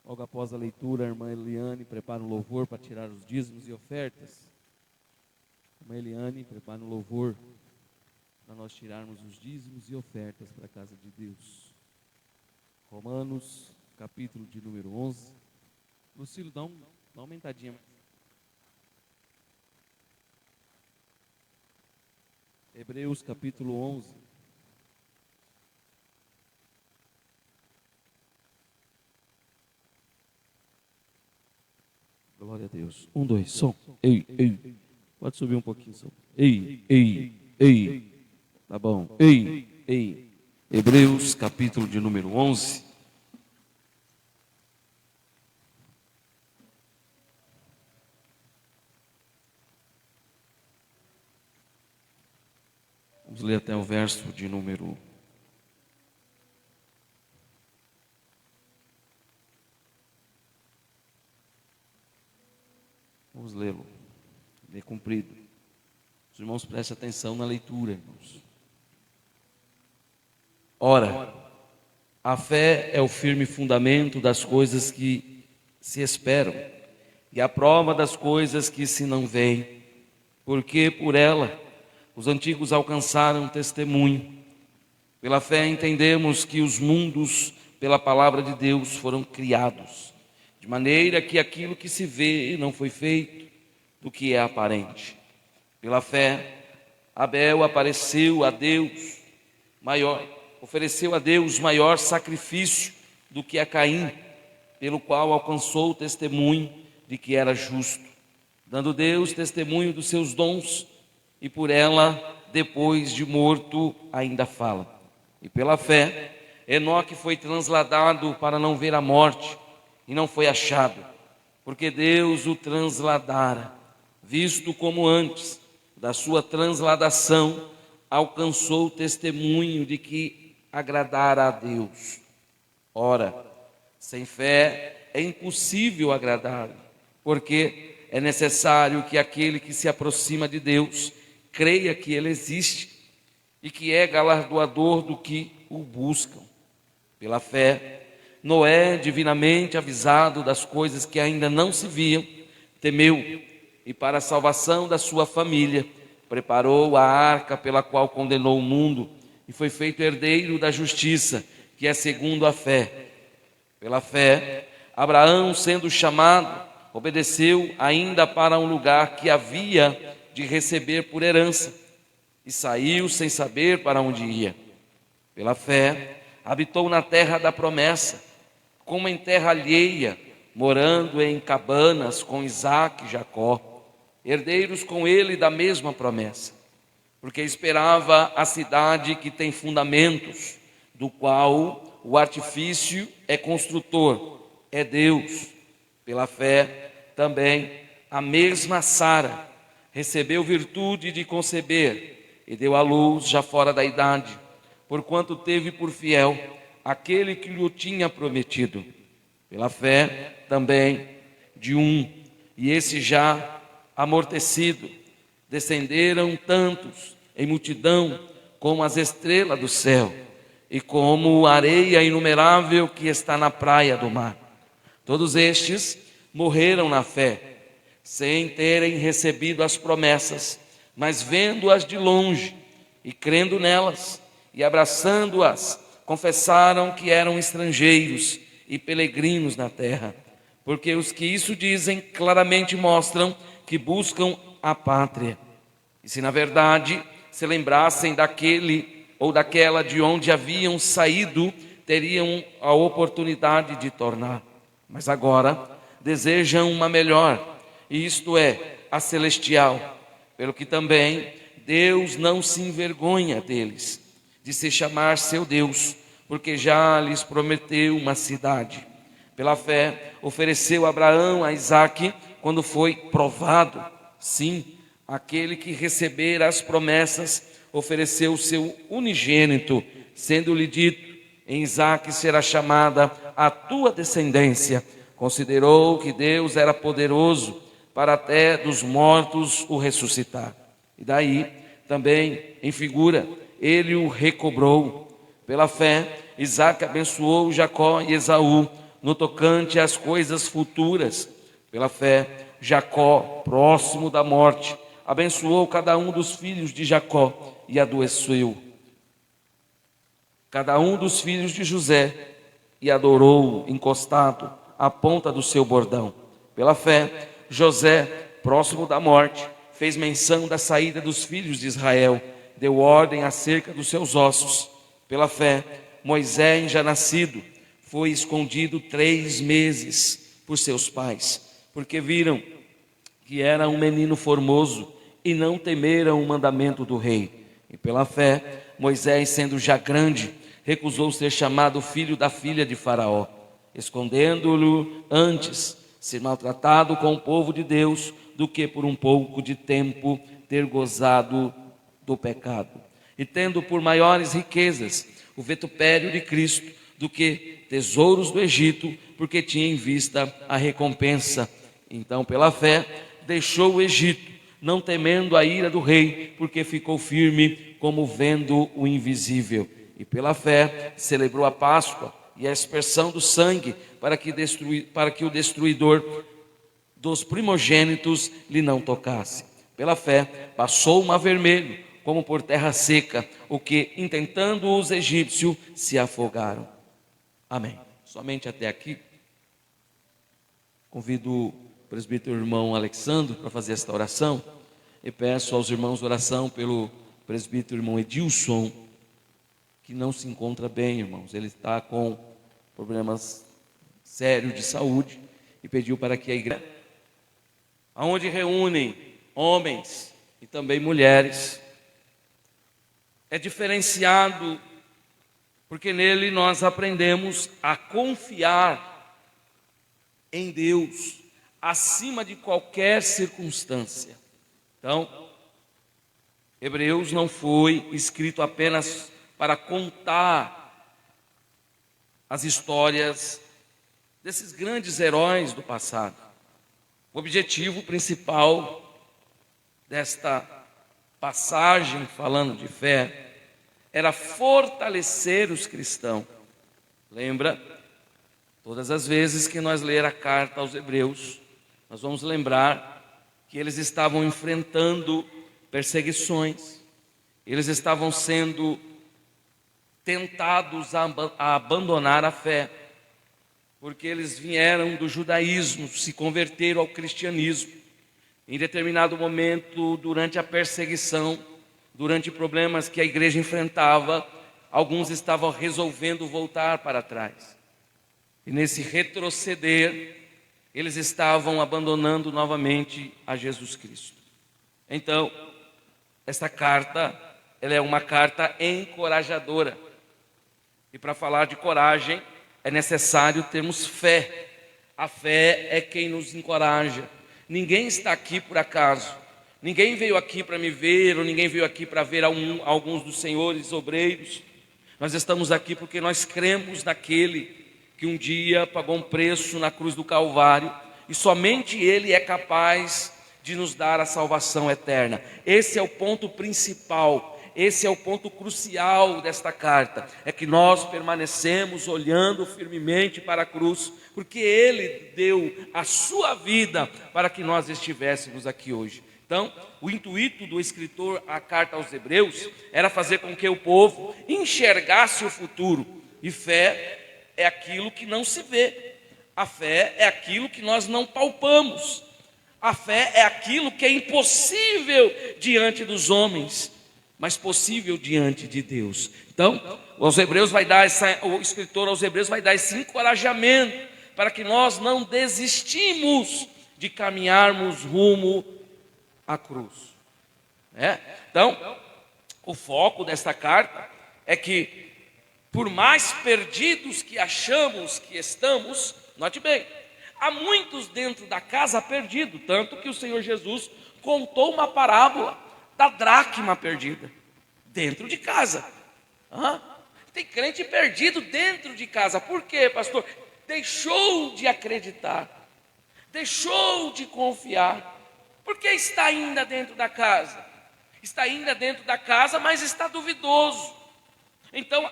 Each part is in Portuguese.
Logo após a leitura, a irmã Eliane prepara um louvor para tirar os dízimos e ofertas. Irmã Eliane prepara um louvor para nós tirarmos os dízimos e ofertas para a casa de Deus. Romanos, capítulo de número 11. Lucílio, dá uma aumentadinha. Hebreus, capítulo 11. Glória a Deus. 1, 2, som. Ei, ei. Pode subir um pouquinho, som. Ei, ei, ei. Tá bom. Ei, ei. Hebreus, capítulo de número 11. Vamos ler até o verso de número... Vamos lê-lo. Ele é comprido. Os irmãos prestem atenção na leitura, irmãos. Ora, a fé é o firme fundamento das coisas que se esperam e a prova das coisas que se não veem, porque por ela os antigos alcançaram testemunho. Pela fé entendemos que os mundos, pela palavra de Deus, foram criados, de maneira que aquilo que se vê não foi feito do que é aparente. Pela fé, Abel ofereceu a Deus maior sacrifício do que a Caim, pelo qual alcançou o testemunho de que era justo, dando Deus testemunho dos seus dons, e por ela, depois de morto, ainda fala. E pela fé, Enoque foi transladado para não ver a morte, e não foi achado, porque Deus o transladara, visto como antes da sua transladação alcançou o testemunho de que agradara a Deus. Ora, sem fé é impossível agradar, porque é necessário que aquele que se aproxima de Deus creia que Ele existe e que é galardoador do que o buscam. Pela fé, Noé, divinamente avisado das coisas que ainda não se viam, temeu e para a salvação da sua família preparou a arca pela qual condenou o mundo e foi feito herdeiro da justiça, que é segundo a fé. Pela fé, Abraão, sendo chamado, obedeceu ainda para um lugar que havia de receber por herança e saiu sem saber para onde ia. Pela fé, habitou na terra da promessa, como em terra alheia, morando em cabanas com Isaque e Jacó, herdeiros com ele da mesma promessa, porque esperava a cidade que tem fundamentos, do qual o artifício é construtor, é Deus. Pela fé também a mesma Sara recebeu virtude de conceber e deu à luz já fora da idade, porquanto teve por fiel aquele que lhe tinha prometido. Pela fé também de um, e esse já amortecido, descenderam tantos em multidão como as estrelas do céu e como a areia inumerável que está na praia do mar. Todos estes morreram na fé, sem terem recebido as promessas, mas vendo-as de longe e crendo nelas e abraçando-as, confessaram que eram estrangeiros e peregrinos na terra, porque os que isso dizem claramente mostram que buscam a pátria. E se na verdade se lembrassem daquele ou daquela de onde haviam saído, teriam a oportunidade de tornar. Mas agora desejam uma melhor, isto é, a celestial, pelo que também Deus não se envergonha deles, de se chamar seu Deus, porque já lhes prometeu uma cidade. Pela fé, ofereceu Abraão a Isaque quando foi provado. Sim, aquele que recebera as promessas ofereceu o seu unigênito, sendo-lhe dito: em Isaque será chamada a tua descendência. Considerou que Deus era poderoso para até dos mortos o ressuscitar. E daí, também, em figura, ele o recobrou. Pela fé, Isaque abençoou Jacó e Esaú, no tocante às coisas futuras. Pela fé, Jacó, próximo da morte, abençoou cada um dos filhos de Jacó e adoeceu cada um dos filhos de José e adorou encostado à ponta do seu bordão. Pela fé, José, próximo da morte, fez menção da saída dos filhos de Israel, deu ordem acerca dos seus ossos. Pela fé, Moisés, já nascido, foi escondido 3 meses por seus pais, porque viram que era um menino formoso e não temeram o mandamento do rei. E pela fé, Moisés, sendo já grande, recusou ser chamado filho da filha de Faraó, escondendo-lhe antes ser maltratado com o povo de Deus do que por um pouco de tempo ter gozado do pecado. E tendo por maiores riquezas o vitupério de Cristo do que tesouros do Egito, porque tinha em vista a recompensa. Então, pela fé, deixou o Egito, não temendo a ira do rei, porque ficou firme como vendo o invisível. E pela fé celebrou a Páscoa e a aspersão do sangue, para que o destruidor dos primogênitos lhe não tocasse. Pela fé passou o mar vermelho como por terra seca, o que, intentando os egípcios, se afogaram. Amém. Somente até aqui. Convido o presbítero irmão Alexandre para fazer esta oração, e peço aos irmãos oração pelo presbítero irmão Edilson, que não se encontra bem, irmãos. Ele está com problemas sérios de saúde e pediu para que a igreja, aonde reúnem homens e também mulheres, é diferenciado, porque nele nós aprendemos a confiar em Deus acima de qualquer circunstância. Então, Hebreus não foi escrito apenas para contar as histórias desses grandes heróis do passado. O objetivo principal desta passagem, falando de fé, era fortalecer os cristãos. Lembra? Todas as vezes que nós ler a carta aos Hebreus, nós vamos lembrar que eles estavam enfrentando perseguições, eles estavam sendo tentados a abandonar a fé, porque eles vieram do judaísmo, se converteram ao cristianismo. Em determinado momento, durante a perseguição, durante problemas que a igreja enfrentava, alguns estavam resolvendo voltar para trás. E nesse retroceder, eles estavam abandonando novamente a Jesus Cristo. Então, esta carta, ela é uma carta encorajadora. E para falar de coragem, é necessário termos fé. A fé é quem nos encoraja. Ninguém está aqui por acaso. Ninguém veio aqui para me ver, ou ninguém veio aqui para ver alguns dos senhores obreiros. Nós estamos aqui porque nós cremos naquele que um dia pagou um preço na cruz do Calvário, e somente Ele é capaz de nos dar a salvação eterna. Esse é o ponto principal, esse é o ponto crucial desta carta, é que nós permanecemos olhando firmemente para a cruz, porque Ele deu a sua vida para que nós estivéssemos aqui hoje. Então, o intuito do escritor à carta aos Hebreus era fazer com que o povo enxergasse o futuro, e fé é aquilo que não se vê, a fé é aquilo que nós não palpamos, a fé é aquilo que é impossível diante dos homens, mas possível diante de Deus. Então, o escritor aos Hebreus vai dar esse encorajamento para que nós não desistimos de caminharmos rumo à cruz. Então, o foco desta carta é que, por mais perdidos que achamos que estamos, note bem, há muitos dentro da casa perdidos, tanto que o Senhor Jesus contou uma parábola da dracma perdida, dentro de casa. Tem crente perdido dentro de casa. Por quê, pastor? Deixou de acreditar, deixou de confiar. Por que está ainda dentro da casa? Está ainda dentro da casa, mas está duvidoso. Então,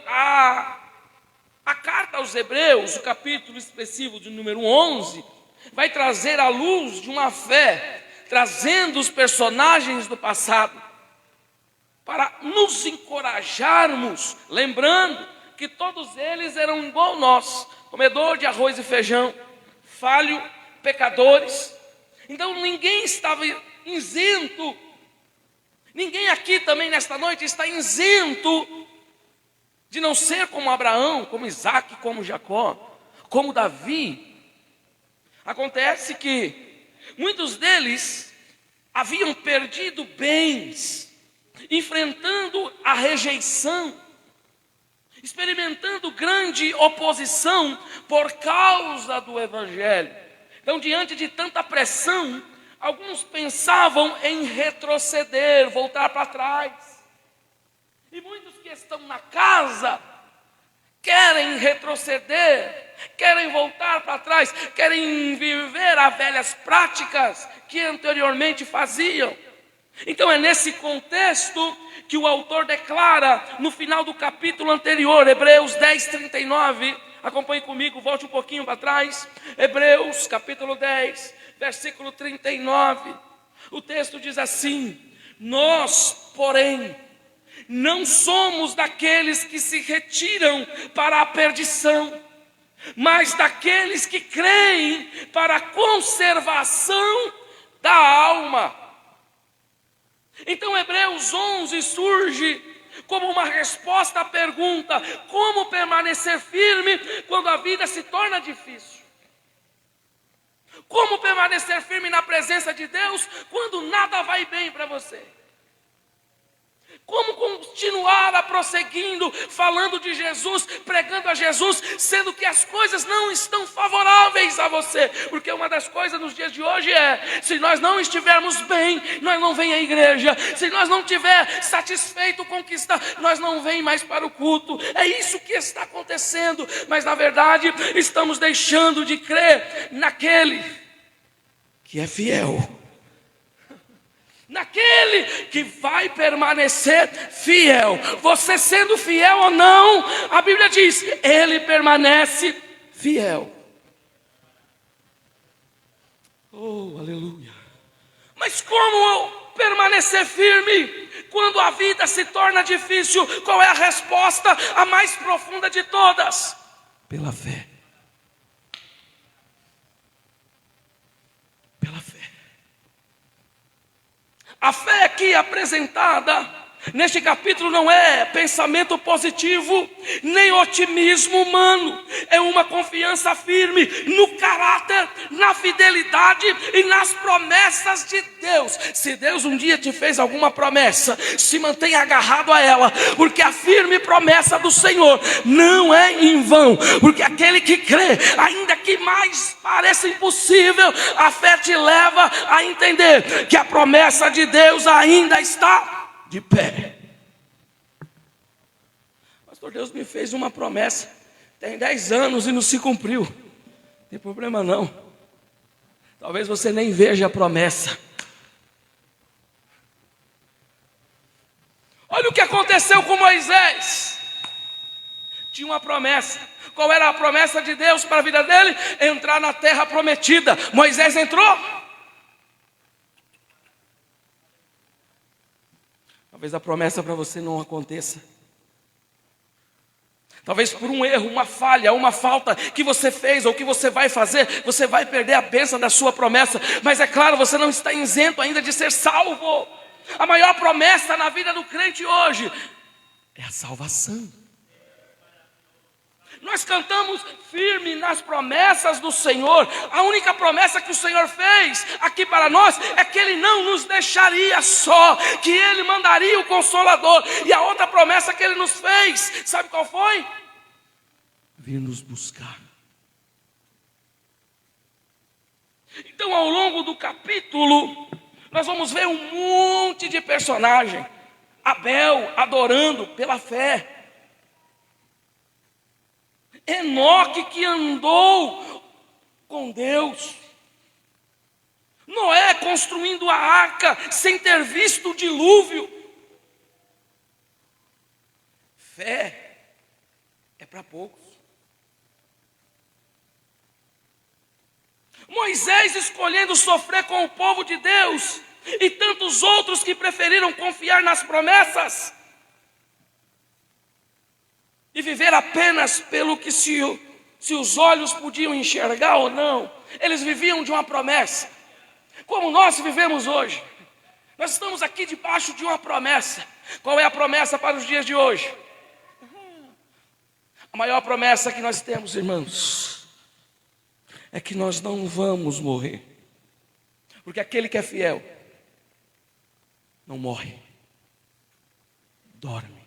A carta aos Hebreus, o capítulo expressivo de número 11, vai trazer à luz de uma fé, trazendo os personagens do passado, para nos encorajarmos, lembrando que todos eles eram igual nós, comedor de arroz e feijão, falho, pecadores. Então ninguém estava isento, ninguém aqui também nesta noite está isento de não ser como Abraão, como Isaac, como Jacó, como Davi. Acontece que muitos deles haviam perdido bens, enfrentando a rejeição, experimentando grande oposição por causa do Evangelho. Então, diante de tanta pressão, alguns pensavam em retroceder, voltar para trás. E muitos que estão na casa querem retroceder, querem voltar para trás, querem viver as velhas práticas que anteriormente faziam. Então é nesse contexto que o autor declara no final do capítulo anterior, Hebreus 10, 39, acompanhe comigo, volte um pouquinho para trás, Hebreus capítulo 10, versículo 39, o texto diz assim: nós, porém, não somos daqueles que se retiram para a perdição, mas daqueles que creem para a conservação da alma. Então Hebreus 11 surge como uma resposta à pergunta: como permanecer firme quando a vida se torna difícil? Como permanecer firme na presença de Deus quando nada vai bem para você? Como continuar prosseguindo, falando de Jesus, pregando a Jesus, sendo que as coisas não estão favoráveis a você? Porque uma das coisas nos dias de hoje é: se nós não estivermos bem, nós não vem à igreja. Se nós não estiver satisfeito com o que está, nós não vem mais para o culto. É isso que está acontecendo. Mas na verdade estamos deixando de crer naquele que é fiel, naquele que vai permanecer fiel. Você sendo fiel ou não, a Bíblia diz, ele permanece fiel. Oh, aleluia. Mas como permanecer firme quando a vida se torna difícil? Qual é a resposta, a mais profunda de todas? Pela fé. Pela fé. A fé aqui apresentada neste capítulo não é pensamento positivo, nem otimismo humano. É uma confiança firme no caráter, na fidelidade e nas promessas de Deus. Se Deus um dia te fez alguma promessa, se mantenha agarrado a ela, porque a firme promessa do Senhor não é em vão. Porque aquele que crê, ainda que mais pareça impossível, a fé te leva a entender que a promessa de Deus ainda está de pé. Pastor, Deus me fez uma promessa tem 10 anos e não se cumpriu. Não tem problema não. Talvez você nem veja a promessa. Olha o que aconteceu com Moisés. Tinha uma promessa. Qual era a promessa de Deus para a vida dele? Entrar na terra prometida. Moisés entrou? Talvez a promessa para você não aconteça. Talvez por um erro, uma falha, uma falta que você fez ou que você vai fazer, você vai perder a bênção da sua promessa. Mas é claro, você não está isento ainda de ser salvo. A maior promessa na vida do crente hoje é a salvação. Nós cantamos firme nas promessas do Senhor. A única promessa que o Senhor fez aqui para nós é que Ele não nos deixaria só, que Ele mandaria o Consolador. E a outra promessa que Ele nos fez, sabe qual foi? Vir nos buscar. Então, ao longo do capítulo, nós vamos ver um monte de personagem. Abel adorando pela fé. Enoque que andou com Deus. Noé construindo a arca sem ter visto o dilúvio. Fé é para poucos. Moisés escolhendo sofrer com o povo de Deus, e tantos outros que preferiram confiar nas promessas e viver apenas pelo que se os olhos podiam enxergar ou não. Eles viviam de uma promessa, como nós vivemos hoje. Nós estamos aqui debaixo de uma promessa. Qual é a promessa para os dias de hoje? A maior promessa que nós temos, irmãos, é que nós não vamos morrer, porque aquele que é fiel não morre, dorme.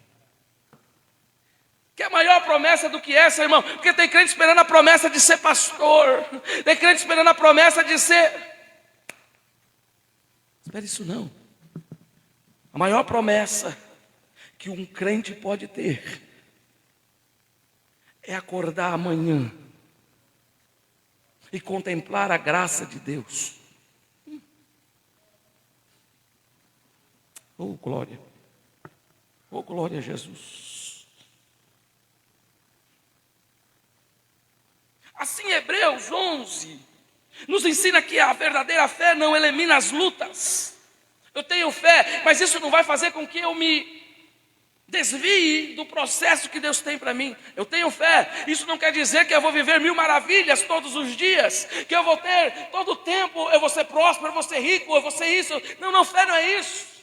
Quer maior promessa do que essa, irmão? Porque tem crente esperando a promessa de ser pastor, tem crente esperando a promessa de ser... Espera isso não. A maior promessa que um crente pode ter é acordar amanhã e contemplar a graça de Deus. Oh, glória. Oh, glória a Jesus. Assim, Hebreus 11 nos ensina que a verdadeira fé não elimina as lutas. Eu tenho fé, mas isso não vai fazer com que eu me desvie do processo que Deus tem para mim. Eu tenho fé, isso não quer dizer que eu vou viver 1000 maravilhas todos os dias, que eu vou ter todo o tempo, eu vou ser próspero, eu vou ser rico, eu vou ser isso. Não, fé não é isso.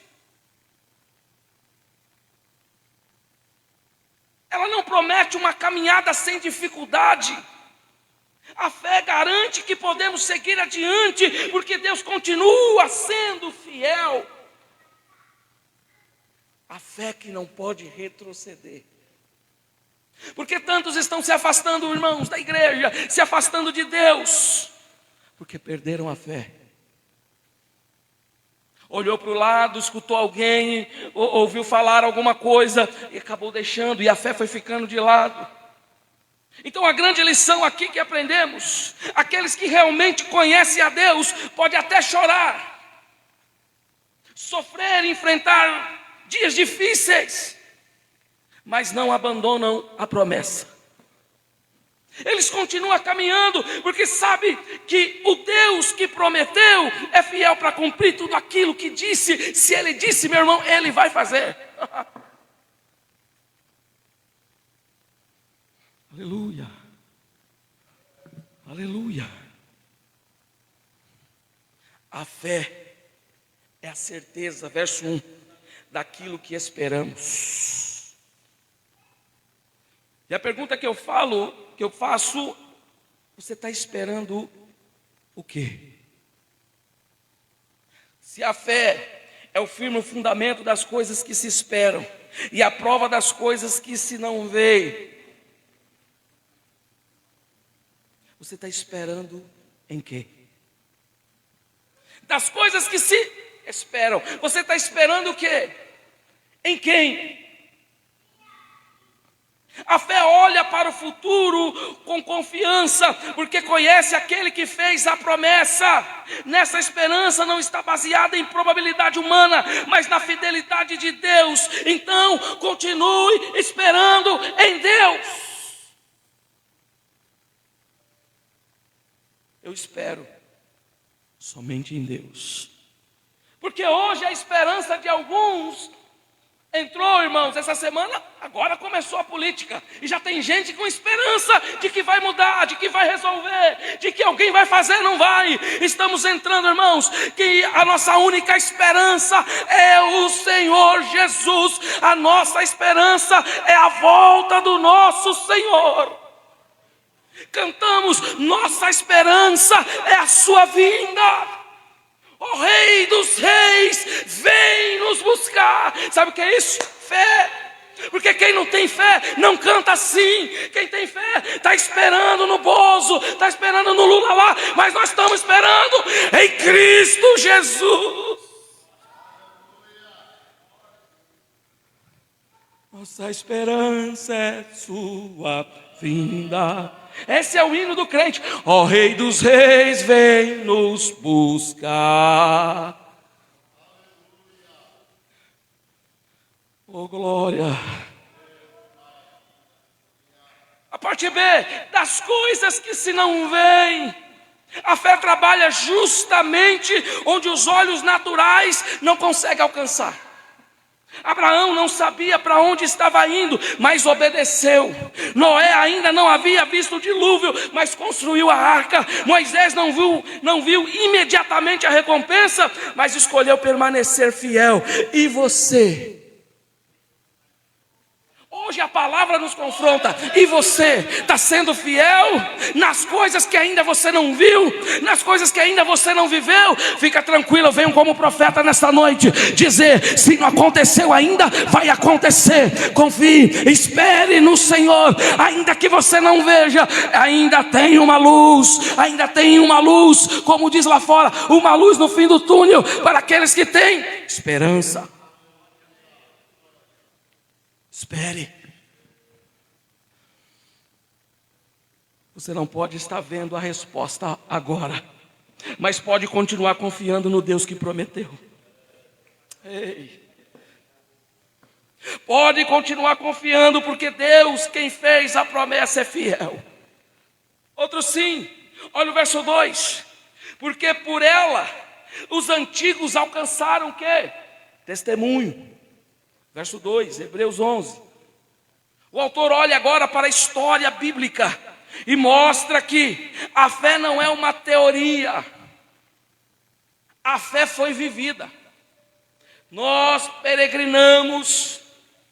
Ela não promete uma caminhada sem dificuldade. A fé garante que podemos seguir adiante, porque Deus continua sendo fiel. A fé que não pode retroceder. Porque tantos estão se afastando, irmãos, da igreja, se afastando de Deus, porque perderam a fé. Olhou para o lado, escutou alguém, ouviu falar alguma coisa e acabou deixando, e a fé foi ficando de lado. Então a grande lição aqui que aprendemos: aqueles que realmente conhecem a Deus podem até chorar, sofrer, enfrentar dias difíceis, mas não abandonam a promessa. Eles continuam caminhando, porque sabe que o Deus que prometeu é fiel para cumprir tudo aquilo que disse. Se Ele disse, meu irmão, Ele vai fazer. Aleluia, aleluia. A fé é a certeza, verso 1, daquilo que esperamos. E a pergunta que eu faço, você está esperando o quê? Se a fé é o firme fundamento das coisas que se esperam e a prova das coisas que se não veem, você está esperando em quê? Das coisas que se esperam, você está esperando o quê? Em quem? A fé olha para o futuro com confiança, porque conhece aquele que fez a promessa. Nessa esperança não está baseada em probabilidade humana, mas na fidelidade de Deus. Então, continue esperando em Deus. Eu espero somente em Deus, porque hoje a esperança de alguns entrou, irmãos, essa semana. Agora começou a política, e já tem gente com esperança de que vai mudar, de que vai resolver, de que alguém vai fazer, não vai. Estamos entrando, irmãos, que a nossa única esperança é o Senhor Jesus. A nossa esperança é a volta do nosso Senhor. Cantamos, nossa esperança é a sua vinda. O Rei dos Reis vem nos buscar. Sabe o que é isso? Fé. Porque quem não tem fé não canta assim. Quem tem fé está esperando no Bozo, está esperando no Lula lá, mas nós estamos esperando em Cristo Jesus. Nossa esperança é sua vinda. Esse é o hino do crente. Ó Rei dos Reis, vem nos buscar. Oh, glória. A parte B, das coisas que se não veem. A fé trabalha justamente onde os olhos naturais não conseguem alcançar. Abraão não sabia para onde estava indo, mas obedeceu. Noé ainda não havia visto o dilúvio, mas construiu a arca. Moisés não viu imediatamente a recompensa, mas escolheu permanecer fiel. E você? Hoje a palavra nos confronta. E você está sendo fiel nas coisas que ainda você não viu, nas coisas que ainda você não viveu? Fica tranquilo, eu venho como profeta nesta noite dizer: se não aconteceu ainda, vai acontecer. Confie, espere no Senhor. Ainda que você não veja, ainda tem uma luz. Ainda tem uma luz, como diz lá fora, uma luz no fim do túnel para aqueles que têm esperança. Espere. Você não pode estar vendo a resposta agora, mas pode continuar confiando no Deus que prometeu. Ei. Pode continuar confiando, porque Deus, quem fez a promessa, é fiel. Outro sim, olha o verso 2. Porque por ela os antigos alcançaram o quê? Testemunho. Verso 2, Hebreus 11. O autor olha agora para a história bíblica e mostra que a fé não é uma teoria. A fé foi vivida. Nós peregrinamos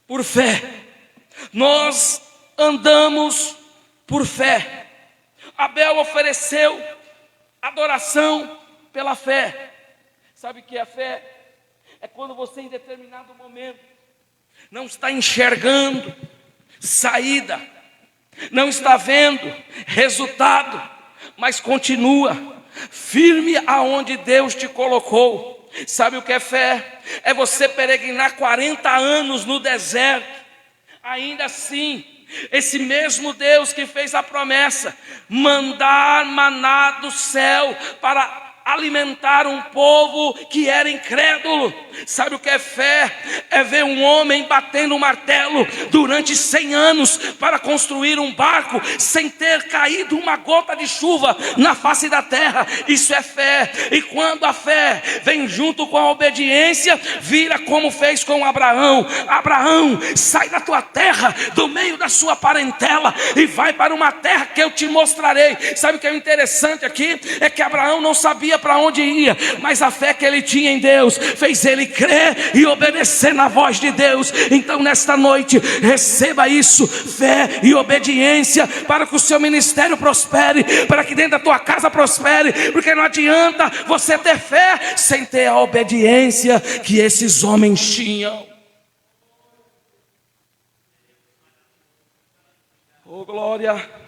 por fé. Nós andamos por fé. Abel ofereceu adoração pela fé. Sabe o que é a fé? É quando você, em determinado momento, não está enxergando saída, não está vendo resultado, mas continua firme aonde Deus te colocou. Sabe o que é fé? É você peregrinar 40 anos no deserto. Ainda assim, esse mesmo Deus que fez a promessa, mandar maná do céu para alimentar um povo que era incrédulo. Sabe o que é fé? É ver um homem batendo um martelo durante 100 anos para construir um barco sem ter caído uma gota de chuva na face da terra. Isso é fé. E quando a fé vem junto com a obediência, vira como fez com Abraão. Abraão, sai da tua terra, do meio da sua parentela, e vai para uma terra que eu te mostrarei. Sabe o que é interessante aqui? É que Abraão não sabia para onde ia, mas a fé que ele tinha em Deus fez ele crer e obedecer na voz de Deus. Então nesta noite, receba isso, fé e obediência, para que o seu ministério prospere, para que dentro da tua casa prospere, porque não adianta você ter fé sem ter a obediência que esses homens tinham. Oh glória!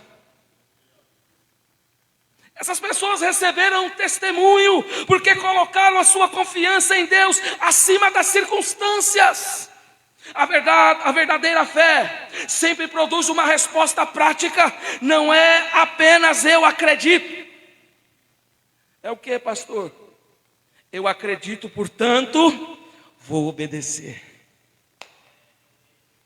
Essas pessoas receberam um testemunho, porque colocaram a sua confiança em Deus acima das circunstâncias. A verdadeira fé sempre produz uma resposta prática, não é apenas eu acredito. É o que, pastor? Eu acredito, portanto, vou obedecer.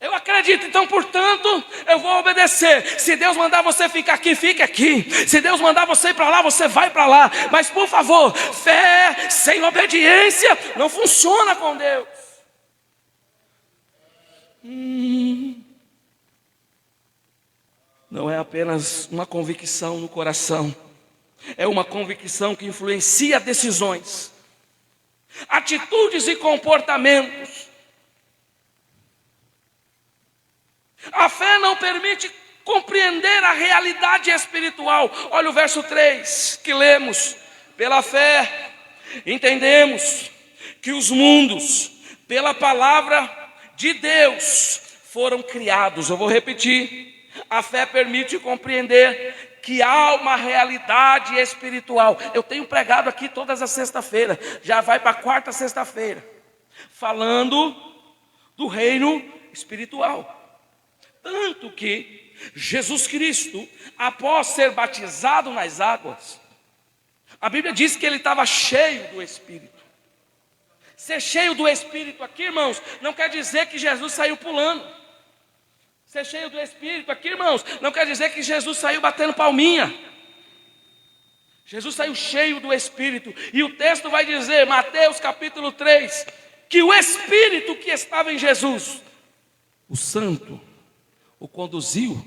Eu acredito, então, portanto, eu vou obedecer. Se Deus mandar você ficar aqui, fique aqui. Se Deus mandar você ir para lá, você vai para lá. Mas, por favor, fé sem obediência não funciona com Deus. Não é apenas uma convicção no coração. É uma convicção que influencia decisões, atitudes e comportamentos. A fé não permite compreender a realidade espiritual. Olha o verso 3 que lemos. Pela fé entendemos que os mundos, pela palavra de Deus, foram criados. Eu vou repetir. A fé permite compreender que há uma realidade espiritual. Eu tenho pregado aqui todas as sextas-feiras, já vai para a quarta sexta-feira, falando do reino espiritual. Tanto que Jesus Cristo, após ser batizado nas águas, a Bíblia diz que ele estava cheio do Espírito. Ser cheio do Espírito aqui, irmãos, não quer dizer que Jesus saiu pulando. Ser cheio do Espírito aqui, irmãos, não quer dizer que Jesus saiu batendo palminha. Jesus saiu cheio do Espírito. E o texto vai dizer, Mateus capítulo 3, que o Espírito que estava em Jesus, o Santo, o conduziu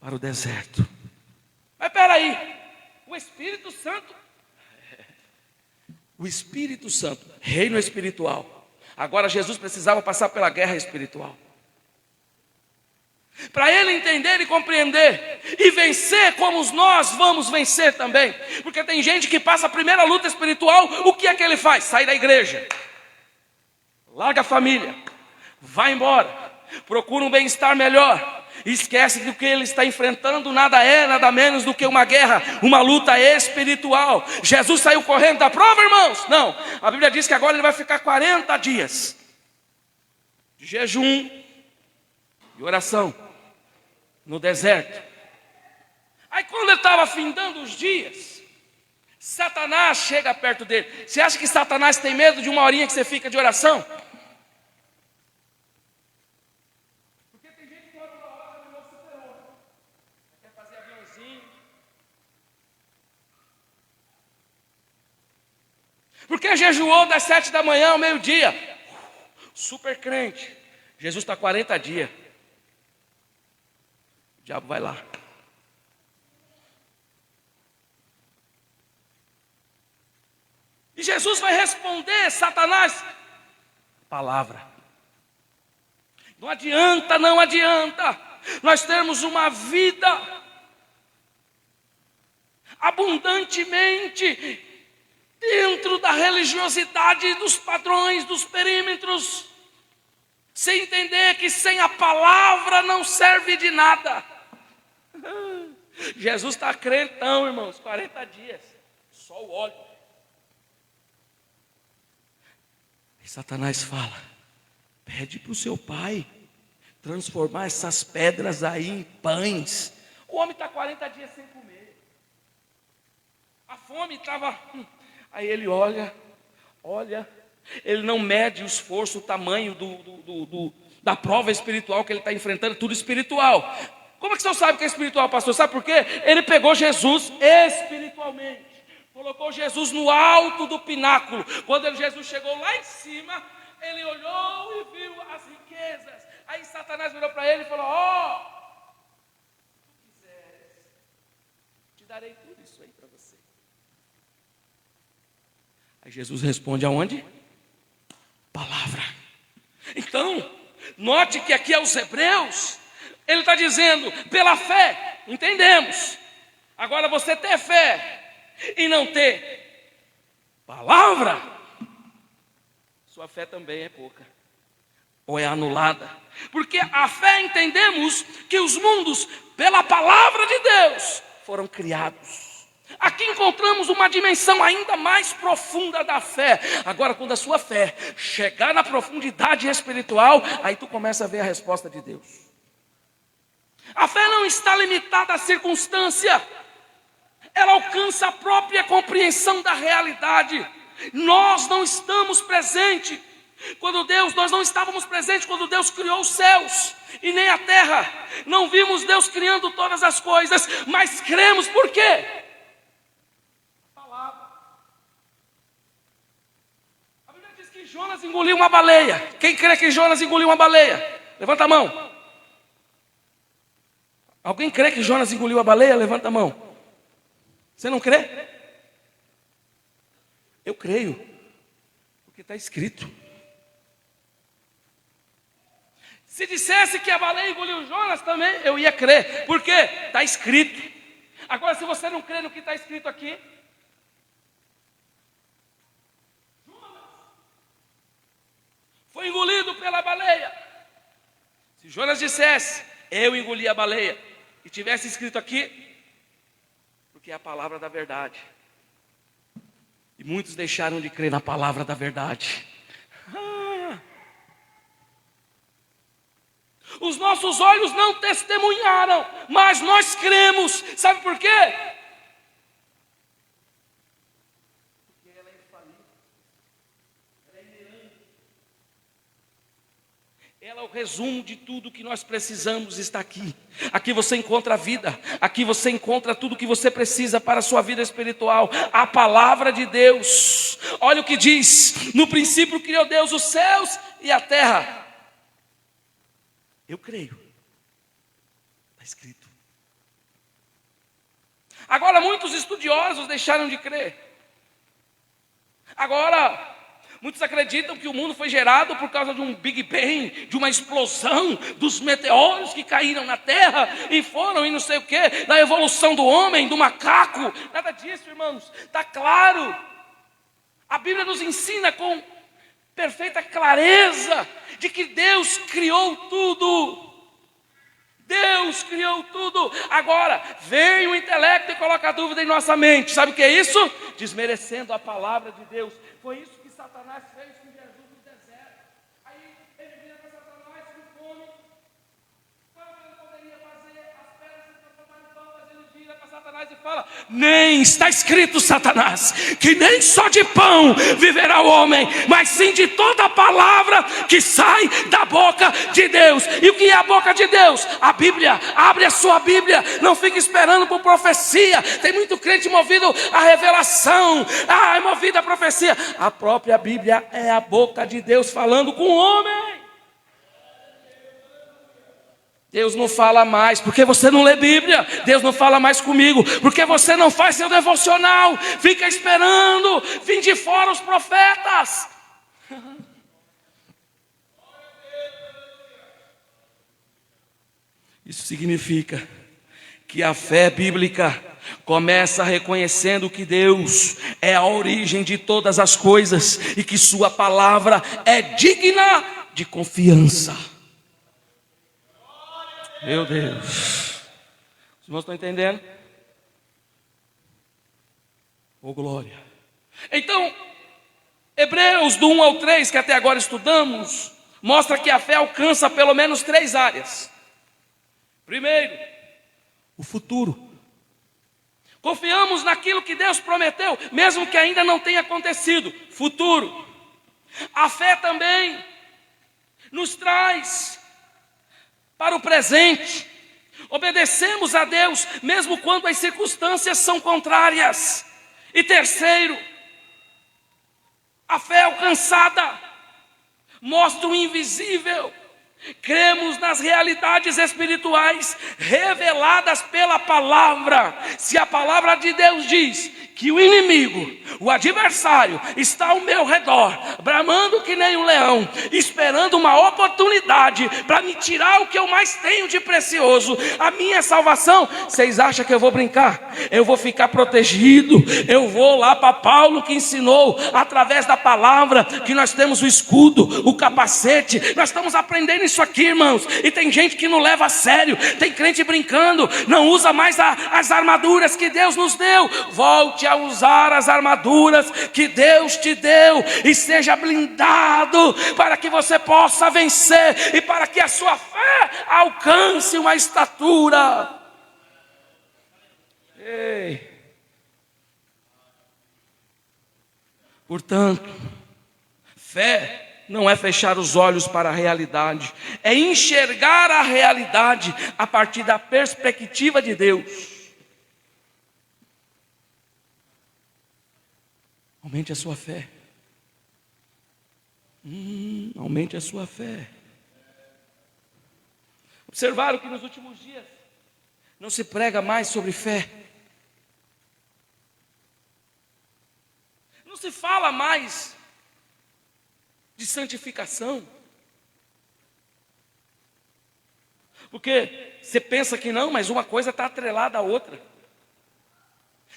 para o deserto. Mas espera aí, o Espírito Santo, reino espiritual. Agora Jesus precisava passar pela guerra espiritual. Para ele entender e compreender e vencer como nós vamos vencer também. Porque tem gente que passa a primeira luta espiritual, o que é que ele faz? Sai da igreja, larga a família, vai embora, procura um bem-estar melhor, e esquece que o que ele está enfrentando nada é, nada menos do que uma guerra, uma luta espiritual. Jesus saiu correndo da prova, irmãos? Não, a Bíblia diz que agora ele vai ficar 40 dias de jejum e oração no deserto. Aí quando ele estava findando os dias, Satanás chega perto dele. Você acha que Satanás tem medo de uma horinha que você fica de oração? Porque tem gente que ora uma hora virou super-homem, quer fazer aviãozinho. Porque jejuou das 7 da manhã ao meio-dia, super crente. Jesus está 40 dias. O diabo vai lá. E Jesus vai responder Satanás, palavra. Não adianta, não adianta nós termos uma vida abundantemente dentro da religiosidade, dos padrões, dos perímetros, sem entender que sem a palavra não serve de nada. Jesus está crentão, irmãos, 40 dias, só o óleo. E Satanás fala, pede para o seu pai transformar essas pedras aí em pães. O homem está 40 dias sem comer. A fome estava... Aí ele olha, ele não mede o esforço, o tamanho da prova espiritual que ele está enfrentando, tudo espiritual. Como é que você sabe que é espiritual, pastor? Sabe por quê? Ele pegou Jesus espiritualmente, colocou Jesus no alto do pináculo. Quando Jesus chegou lá em cima, ele olhou e viu as riquezas. Aí Satanás virou para ele e falou, se tu quiseres, te darei tudo isso aí para você. Aí Jesus responde aonde? Palavra. Então, note que aqui aos Hebreus, ele está dizendo, pela fé, entendemos. Agora você ter fé e não ter palavra, sua fé também é pouca, ou é anulada. Porque a fé entendemos que os mundos, pela palavra de Deus, foram criados. Aqui encontramos uma dimensão ainda mais profunda da fé. Agora, quando a sua fé chegar na profundidade espiritual, aí tu começa a ver a resposta de Deus. A fé não está limitada à circunstância, ela alcança a própria compreensão da realidade. Nós não estamos presentes nós não estávamos presentes quando Deus criou os céus e nem a terra. Não vimos Deus criando todas as coisas, mas cremos por quê? A palavra. A Bíblia diz que Jonas engoliu uma baleia. Quem crê que Jonas engoliu uma baleia? Levanta a mão. Alguém crê que Jonas engoliu a baleia? Levanta a mão. Você não crê? Eu creio, porque está escrito. Se dissesse que a baleia engoliu Jonas também, eu ia crer. Por quê? Está escrito. Agora, se você não crê no que está escrito aqui, Jonas foi engolido pela baleia. Se Jonas dissesse, eu engoli a baleia, e tivesse escrito aqui, porque é a palavra da verdade. E muitos deixaram de crer na palavra da verdade. Os nossos olhos não testemunharam, mas nós cremos. Sabe por quê? Porque ela é infalível, ela é inerente. Ela é o resumo de tudo que nós precisamos, está aqui. Aqui você encontra a vida, aqui você encontra tudo que você precisa para a sua vida espiritual. A palavra de Deus. Olha o que diz: no princípio criou Deus os céus e a terra. Eu creio. Está escrito. Agora muitos estudiosos deixaram de crer. Agora muitos acreditam que o mundo foi gerado por causa de um Big Bang, de uma explosão dos meteoros que caíram na terra e foram e não sei o que, da evolução do homem, do macaco. Nada disso, irmãos. Está claro. A Bíblia nos ensina com perfeita clareza de que Deus criou tudo. Deus criou tudo. Agora, vem o intelecto e coloca a dúvida em nossa mente. Sabe o que é isso? Desmerecendo a palavra de Deus. Foi isso que Satanás fez com Jesus no deserto. Aí ele vira para Satanás com fome. Sabe o que ele poderia fazer? As pedras se transformaram em pão, mas ele vira para Satanás e fala: nem está escrito, Satanás, que nem só de pão viverá o homem, mas sim de toda a palavra que sai da boca de Deus. E o que é a boca de Deus? A Bíblia. Abre a sua Bíblia, não fique esperando por profecia. Tem muito crente movido à revelação, é movido à profecia. A própria Bíblia é a boca de Deus falando com o homem. Deus não fala mais porque você não lê Bíblia. Deus não fala mais comigo porque você não faz seu devocional. Fica esperando vir de fora os profetas. Isso significa que a fé bíblica começa reconhecendo que Deus é a origem de todas as coisas e que sua palavra é digna de confiança. Meu Deus. Os irmãos estão entendendo? Oh, glória. Então, Hebreus do 1 ao 3, que até agora estudamos, mostra que a fé alcança pelo menos 3 áreas. Primeiro, o futuro. Confiamos naquilo que Deus prometeu, mesmo que ainda não tenha acontecido. Futuro. A fé também nos traz para o presente. Obedecemos a Deus mesmo quando as circunstâncias são contrárias. E terceiro, a fé alcançada mostra o invisível. Cremos nas realidades espirituais reveladas pela palavra. Se a palavra de Deus diz que o inimigo, o adversário, está ao meu redor, bramando que nem um leão, esperando uma oportunidade para me tirar o que eu mais tenho de precioso, a minha salvação, vocês acham que eu vou brincar? Eu vou ficar protegido? Eu vou lá para Paulo, que ensinou através da palavra que nós temos o escudo, o capacete. Nós estamos aprendendo isso aqui, irmãos, e tem gente que não leva a sério. Tem crente brincando, não usa mais as armaduras que Deus nos deu. Volte a usar as armaduras que Deus te deu e seja blindado para que você possa vencer e para que a sua fé alcance uma estatura. Ei. Portanto, fé não é fechar os olhos para a realidade, é enxergar a realidade a partir da perspectiva de Deus. Aumente a sua fé. Aumente a sua fé. Observaram que nos últimos dias não se prega mais sobre fé. Não se fala mais de santificação. Porque você pensa que não, mas uma coisa está atrelada à outra.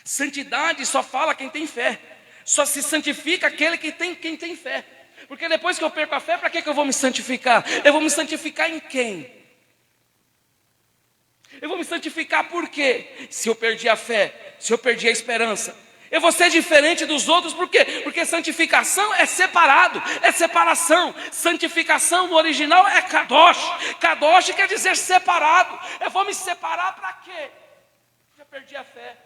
Santidade só fala quem tem fé. Só se santifica aquele quem tem fé. Porque depois que eu perco a fé, para que eu vou me santificar? Eu vou me santificar em quem? Eu vou me santificar por quê? Se eu perdi a fé, se eu perdi a esperança, eu vou ser diferente dos outros, por quê? Porque santificação é separado, é separação. Santificação no original é kadosh. Kadosh quer dizer separado. Eu vou me separar para quê? Já perdi a fé.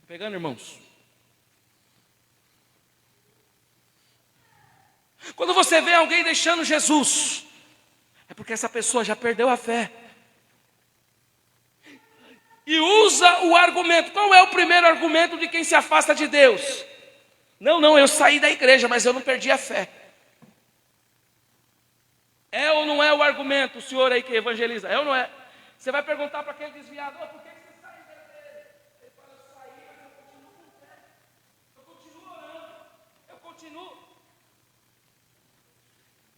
Pegando, irmãos? Quando você vê alguém deixando Jesus, é porque essa pessoa já perdeu a fé. E usa o argumento. Qual é o primeiro argumento de quem se afasta de Deus? Não, eu saí da igreja, mas eu não perdi a fé. É ou não é o argumento, o senhor aí que evangeliza? É ou não é? Você vai perguntar para aquele desviado: por que você saiu da igreja? Ele fala: eu saí, mas eu continuo com fé. Eu continuo orando. Eu continuo.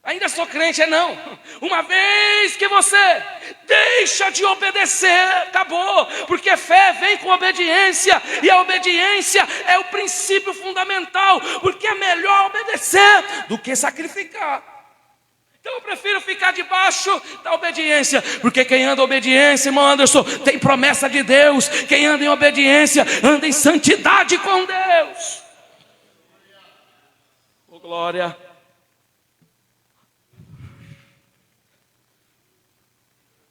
Ainda sou crente, não. Uma vez que você deixa de obedecer, acabou. Porque fé vem com obediência. E a obediência é o princípio fundamental. Porque é melhor obedecer do que sacrificar. Então eu prefiro ficar debaixo da obediência. Porque quem anda em obediência, irmão Anderson, tem promessa de Deus. Quem anda em obediência, anda em santidade com Deus. Oh, glória.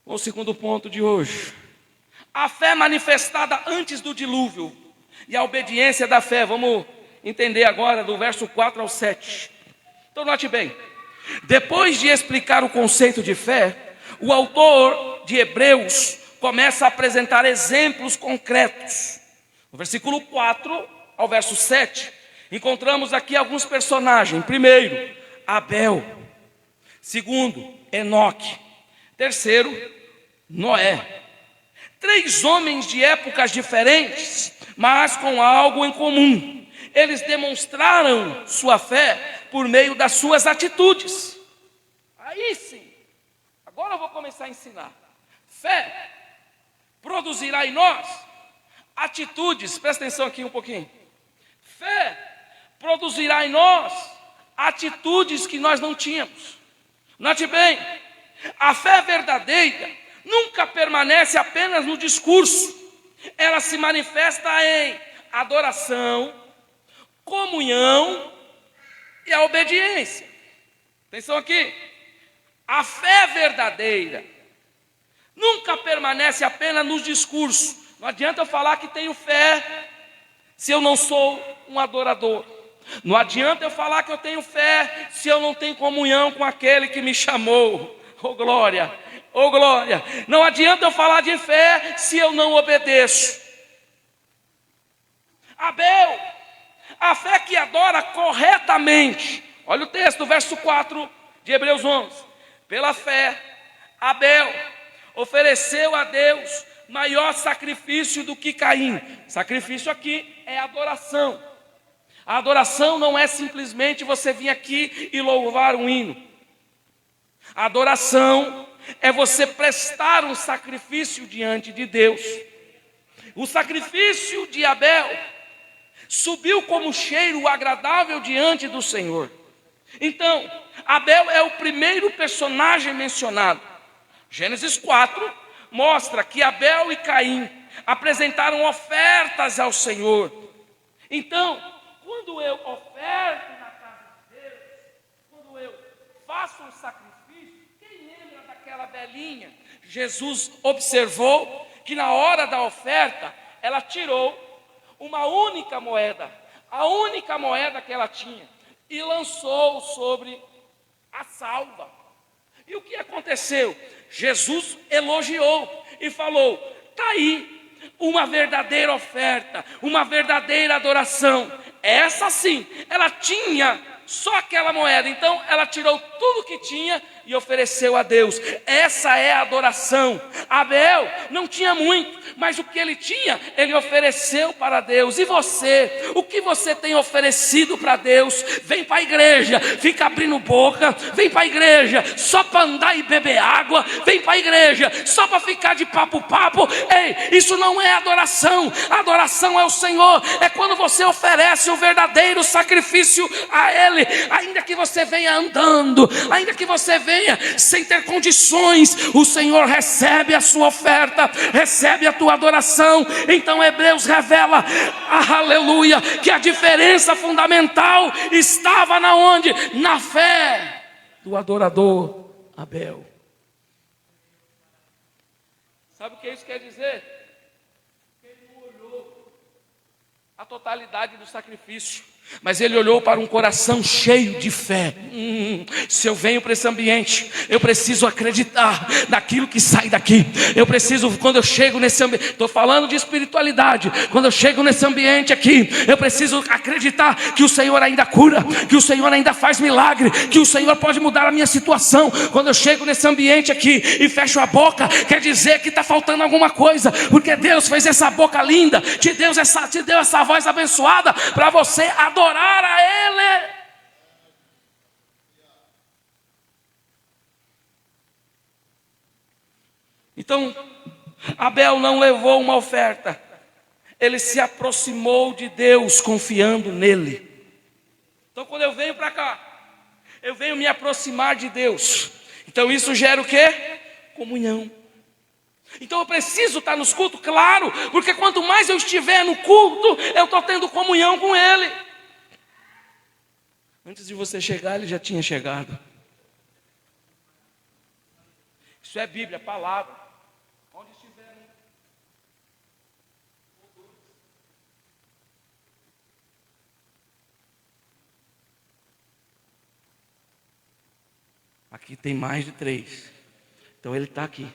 O segundo ponto de hoje: a fé manifestada antes do dilúvio e a obediência da fé. Vamos entender agora do verso 4 ao 7. Então note bem, depois de explicar o conceito de fé, o autor de Hebreus começa a apresentar exemplos concretos. No versículo 4 ao verso 7, encontramos aqui alguns personagens. Primeiro, Abel. Segundo, Enoque. Terceiro, Noé. 3 homens de épocas diferentes, mas com algo em comum. Eles demonstraram sua fé por meio das suas atitudes. Aí sim, agora eu vou começar a ensinar. Fé produzirá em nós atitudes, presta atenção aqui um pouquinho. Fé produzirá em nós atitudes que nós não tínhamos. Note bem, a fé verdadeira nunca permanece apenas no discurso. Ela se manifesta em adoração, comunhão e a obediência. Atenção aqui. A fé verdadeira nunca permanece apenas nos discursos. Não adianta eu falar que tenho fé se eu não sou um adorador. Não adianta eu falar que eu tenho fé se eu não tenho comunhão com aquele que me chamou. Oh glória, oh glória. Não adianta eu falar de fé se eu não obedeço. Abel, a fé que adora corretamente. Olha o texto, verso 4 de Hebreus 11. Pela fé, Abel ofereceu a Deus maior sacrifício do que Caim. Sacrifício aqui é adoração. A adoração não é simplesmente você vir aqui e louvar um hino. A adoração é você prestar um sacrifício diante de Deus. O sacrifício de Abel subiu como cheiro agradável diante do Senhor. Então, Abel é o primeiro personagem mencionado. Gênesis 4 mostra que Abel e Caim apresentaram ofertas ao Senhor. Então, quando eu oferto na casa de Deus, quando eu faço um sacrifício, quem lembra daquela velhinha? Jesus observou que na hora da oferta, ela tirou uma única moeda, a única moeda que ela tinha, e lançou sobre a salva. E o que aconteceu? Jesus elogiou e falou: está aí uma verdadeira oferta, uma verdadeira adoração. Essa sim, ela tinha só aquela moeda, então ela tirou tudo que tinha e ofereceu a Deus. Essa é a adoração. Abel não tinha muito, mas o que ele tinha, ele ofereceu para Deus. E você, o que você tem oferecido para Deus? Vem para a igreja, fica abrindo boca, vem para a igreja só para andar e beber água, vem para a igreja só para ficar de papo. Ei, isso não é adoração. Adoração é o Senhor, é quando você oferece o verdadeiro sacrifício a Ele. Ainda que você venha andando, ainda que você venha sem ter condições, o Senhor recebe a sua oferta, recebe a tua adoração. Então Hebreus revela, aleluia, que a diferença fundamental estava na onde? Na fé do adorador Abel. Sabe o que isso quer dizer? Ele não olhou a totalidade do sacrifício. Mas ele olhou para um coração cheio de fé. Se eu venho para esse ambiente, eu preciso acreditar naquilo que sai daqui. Eu preciso, quando eu chego nesse ambiente, estou falando de espiritualidade. Quando eu chego nesse ambiente aqui, eu preciso acreditar que o Senhor ainda cura, que o Senhor ainda faz milagre, que o Senhor pode mudar a minha situação. Quando eu chego nesse ambiente aqui e fecho a boca, quer dizer que está faltando alguma coisa, porque Deus fez essa boca linda, te deu essa voz abençoada para você adorar a Ele. Então, Abel não levou uma oferta, ele se aproximou de Deus confiando nele. Então, quando eu venho para cá, eu venho me aproximar de Deus. Então, isso gera o quê? Comunhão. Então eu preciso estar nos cultos, claro, porque quanto mais eu estiver no culto, eu estou tendo comunhão com Ele. Antes de você chegar, Ele já tinha chegado. Isso é Bíblia, palavra. Onde estiver. Aqui tem mais de 3. Então Ele está aqui.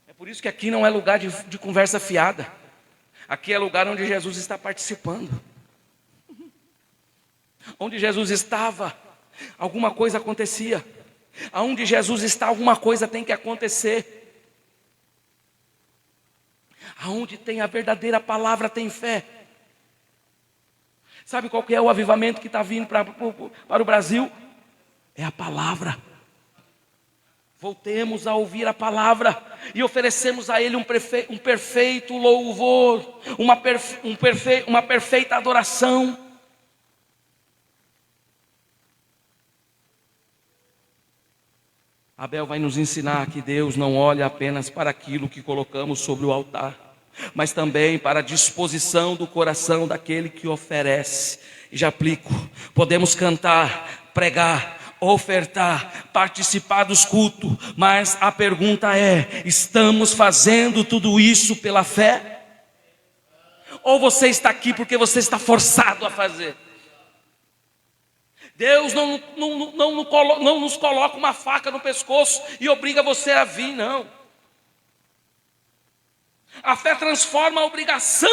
É por isso que aqui não é lugar de conversa fiada. Aqui é lugar onde Jesus está participando. Onde Jesus estava, alguma coisa acontecia. Aonde Jesus está, alguma coisa tem que acontecer. Aonde tem a verdadeira palavra, tem fé. Sabe qual que é o avivamento que está vindo para o Brasil? É a palavra. Voltemos a ouvir a palavra e oferecemos a Ele um perfeito louvor, uma perfeita adoração. Abel vai nos ensinar que Deus não olha apenas para aquilo que colocamos sobre o altar, mas também para a disposição do coração daquele que oferece. E já aplico, podemos cantar, pregar, ofertar, participar dos cultos, mas a pergunta é: estamos fazendo tudo isso pela fé? Ou você está aqui porque você está forçado a fazer? Deus não nos coloca uma faca no pescoço e obriga você a vir, não. A fé transforma a obrigação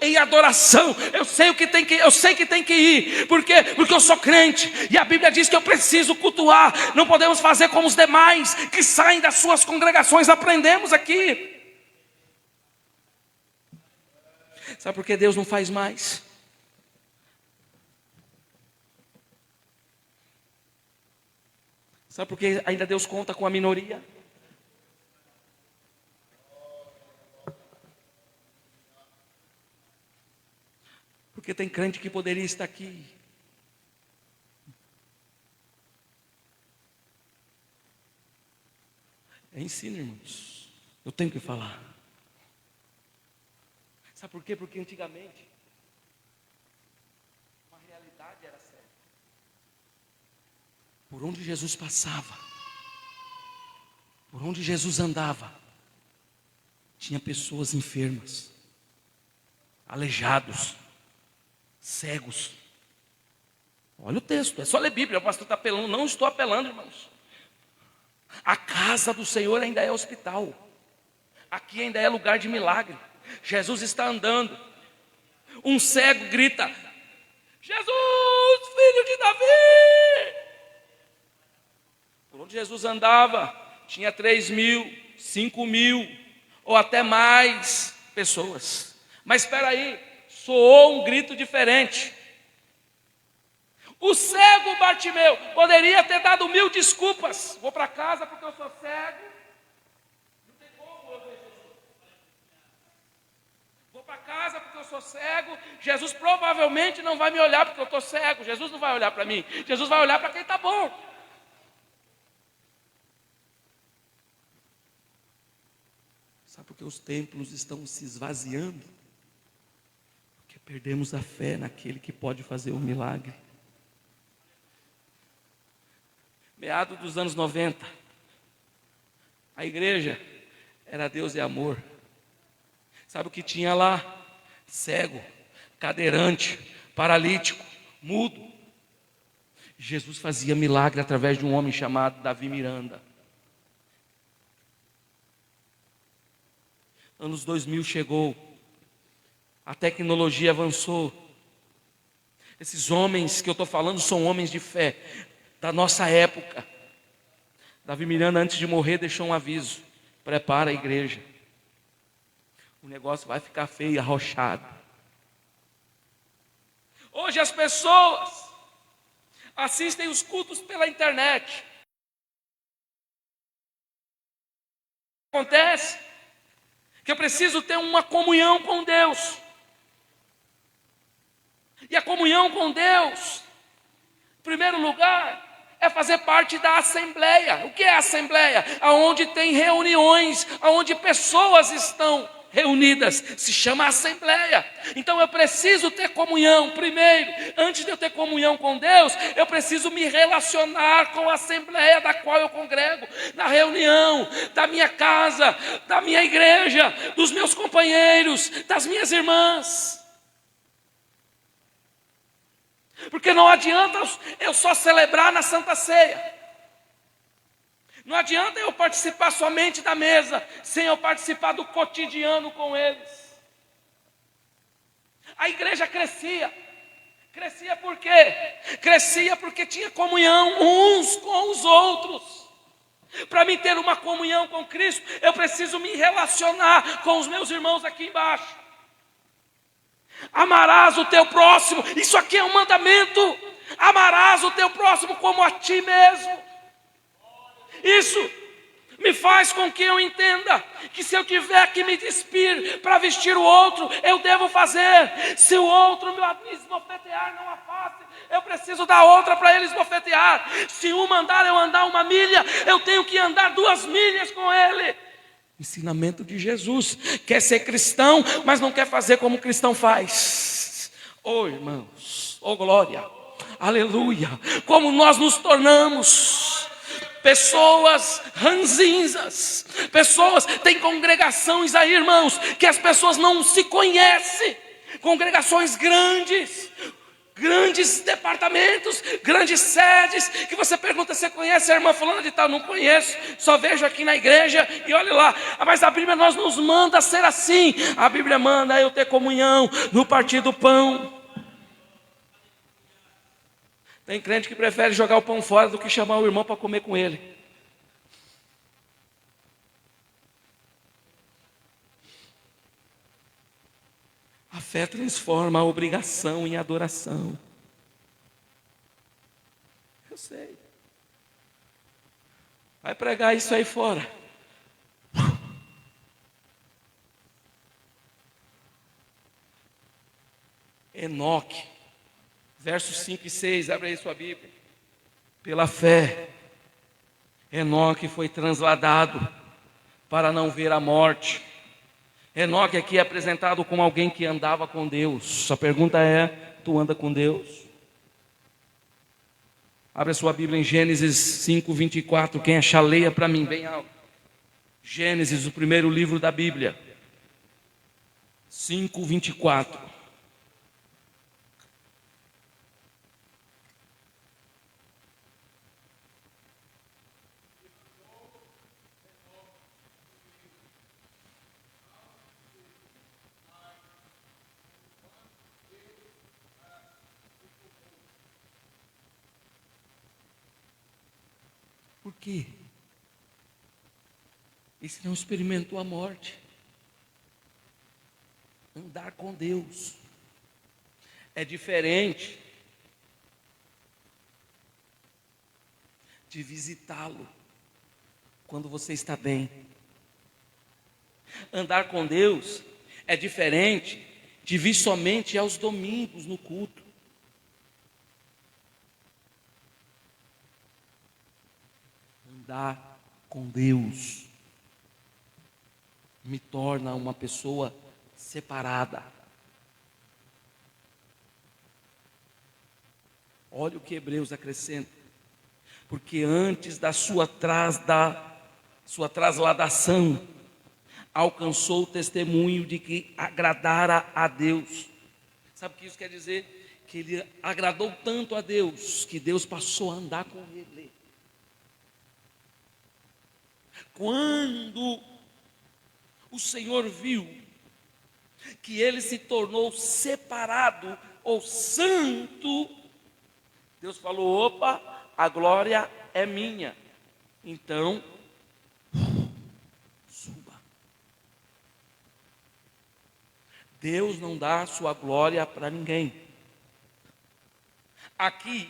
em adoração. Eu sei que tem que ir. Por quê? Porque eu sou crente. E a Bíblia diz que eu preciso cultuar. Não podemos fazer como os demais que saem das suas congregações. Aprendemos aqui. Sabe por que Deus não faz mais? Sabe por que ainda Deus conta com a minoria? Porque tem crente que poderia estar aqui. É ensino, irmãos. Eu tenho que falar. Sabe por quê? Porque antigamente uma realidade era certa. Por onde Jesus passava, por onde Jesus andava, tinha pessoas enfermas, aleijados, cegos. Olha o texto, é só ler Bíblia. O pastor está apelando, não estou apelando, irmãos. A casa do Senhor ainda é hospital. Aqui ainda é lugar de milagre. Jesus está andando. Um cego grita: Jesus, filho de Davi! Por onde Jesus andava, tinha 3.000, 5.000 ou até mais pessoas. Mas espera aí, soou um grito diferente. O cego Bartimeu poderia ter dado 1000 desculpas. Vou para casa porque eu sou cego. Não tem como eu ver Jesus. Vou para casa porque eu sou cego. Jesus provavelmente não vai me olhar porque eu estou cego. Jesus não vai olhar para mim. Jesus vai olhar para quem está bom. Sabe por que os templos estão se esvaziando? Porque perdemos a fé naquele que pode fazer um milagre. Meados dos anos 90, a igreja era Deus e amor. Sabe o que tinha lá? Cego, cadeirante, paralítico, mudo. Jesus fazia milagre através de um homem chamado Davi Miranda. Anos 2000 chegou, a tecnologia avançou. Esses homens que eu estou falando são homens de fé, da nossa época. Davi Miranda, antes de morrer, deixou um aviso: prepara a igreja, o negócio vai ficar feio e arrochado. Hoje as pessoas assistem os cultos pela internet. Acontece que eu preciso ter uma comunhão com Deus. E a comunhão com Deus, em primeiro lugar, é fazer parte da assembleia. O que é a assembleia? Aonde tem reuniões, aonde pessoas estão reunidas, se chama assembleia. Então eu preciso ter comunhão. Primeiro, antes de eu ter comunhão com Deus, eu preciso me relacionar com a assembleia da qual eu congrego, na reunião da minha casa, da minha igreja, dos meus companheiros, das minhas irmãs. Porque não adianta eu só celebrar na Santa Ceia. Não adianta eu participar somente da mesa, sem eu participar do cotidiano com eles. A igreja crescia. Crescia por quê? Crescia porque tinha comunhão uns com os outros. Para mim ter uma comunhão com Cristo, eu preciso me relacionar com os meus irmãos aqui embaixo. Amarás o teu próximo, isso aqui é um mandamento. Amarás o teu próximo como a ti mesmo. Isso me faz com que eu entenda que se eu tiver que me despir para vestir o outro, eu devo fazer. Se o outro me esbofetear, não afaste. Eu preciso dar outra para ele esbofetear. Se um mandar eu andar 1 milha, eu tenho que andar 2 milhas com ele. Ensinamento de Jesus. Quer ser cristão, mas não quer fazer como o cristão faz. Oh irmãos, oh glória, aleluia. Como nós nos tornamos pessoas ranzinzas. Pessoas, tem congregações aí, irmãos, que as pessoas não se conhecem. Congregações grandes departamentos, grandes sedes, que você pergunta: você conhece a irmã fulana de tal? Não conheço, só vejo aqui na igreja e olha lá. Mas a Bíblia nos manda ser assim. A Bíblia manda eu ter comunhão no partir do pão. Tem crente que prefere jogar o pão fora do que chamar o irmão para comer com ele. A fé transforma a obrigação em adoração. Eu sei. Vai pregar isso aí fora. Enoque, versos 5 e 6, abre aí sua Bíblia. Pela fé, Enoque foi transladado para não ver a morte. Enoque aqui é apresentado como alguém que andava com Deus. A pergunta é: tu anda com Deus? Abre a sua Bíblia em Gênesis 5, 24. Quem achar, leia para mim bem alto. Gênesis, o primeiro livro da Bíblia. 5, 24. Por quê? Esse não experimentou a morte. Andar com Deus é diferente de visitá-lo quando você está bem. Andar com Deus é diferente de vir somente aos domingos no culto. Andar com Deus me torna uma pessoa separada. Olha o que Hebreus acrescenta. Porque antes da sua trasladação, alcançou o testemunho de que agradara a Deus. Sabe o que isso quer dizer? Que ele agradou tanto a Deus, que Deus passou a andar com ele. Quando o Senhor viu que ele se tornou separado ou santo, Deus falou: opa, a glória é minha. Então, suba. Deus não dá a sua glória para ninguém. Aqui,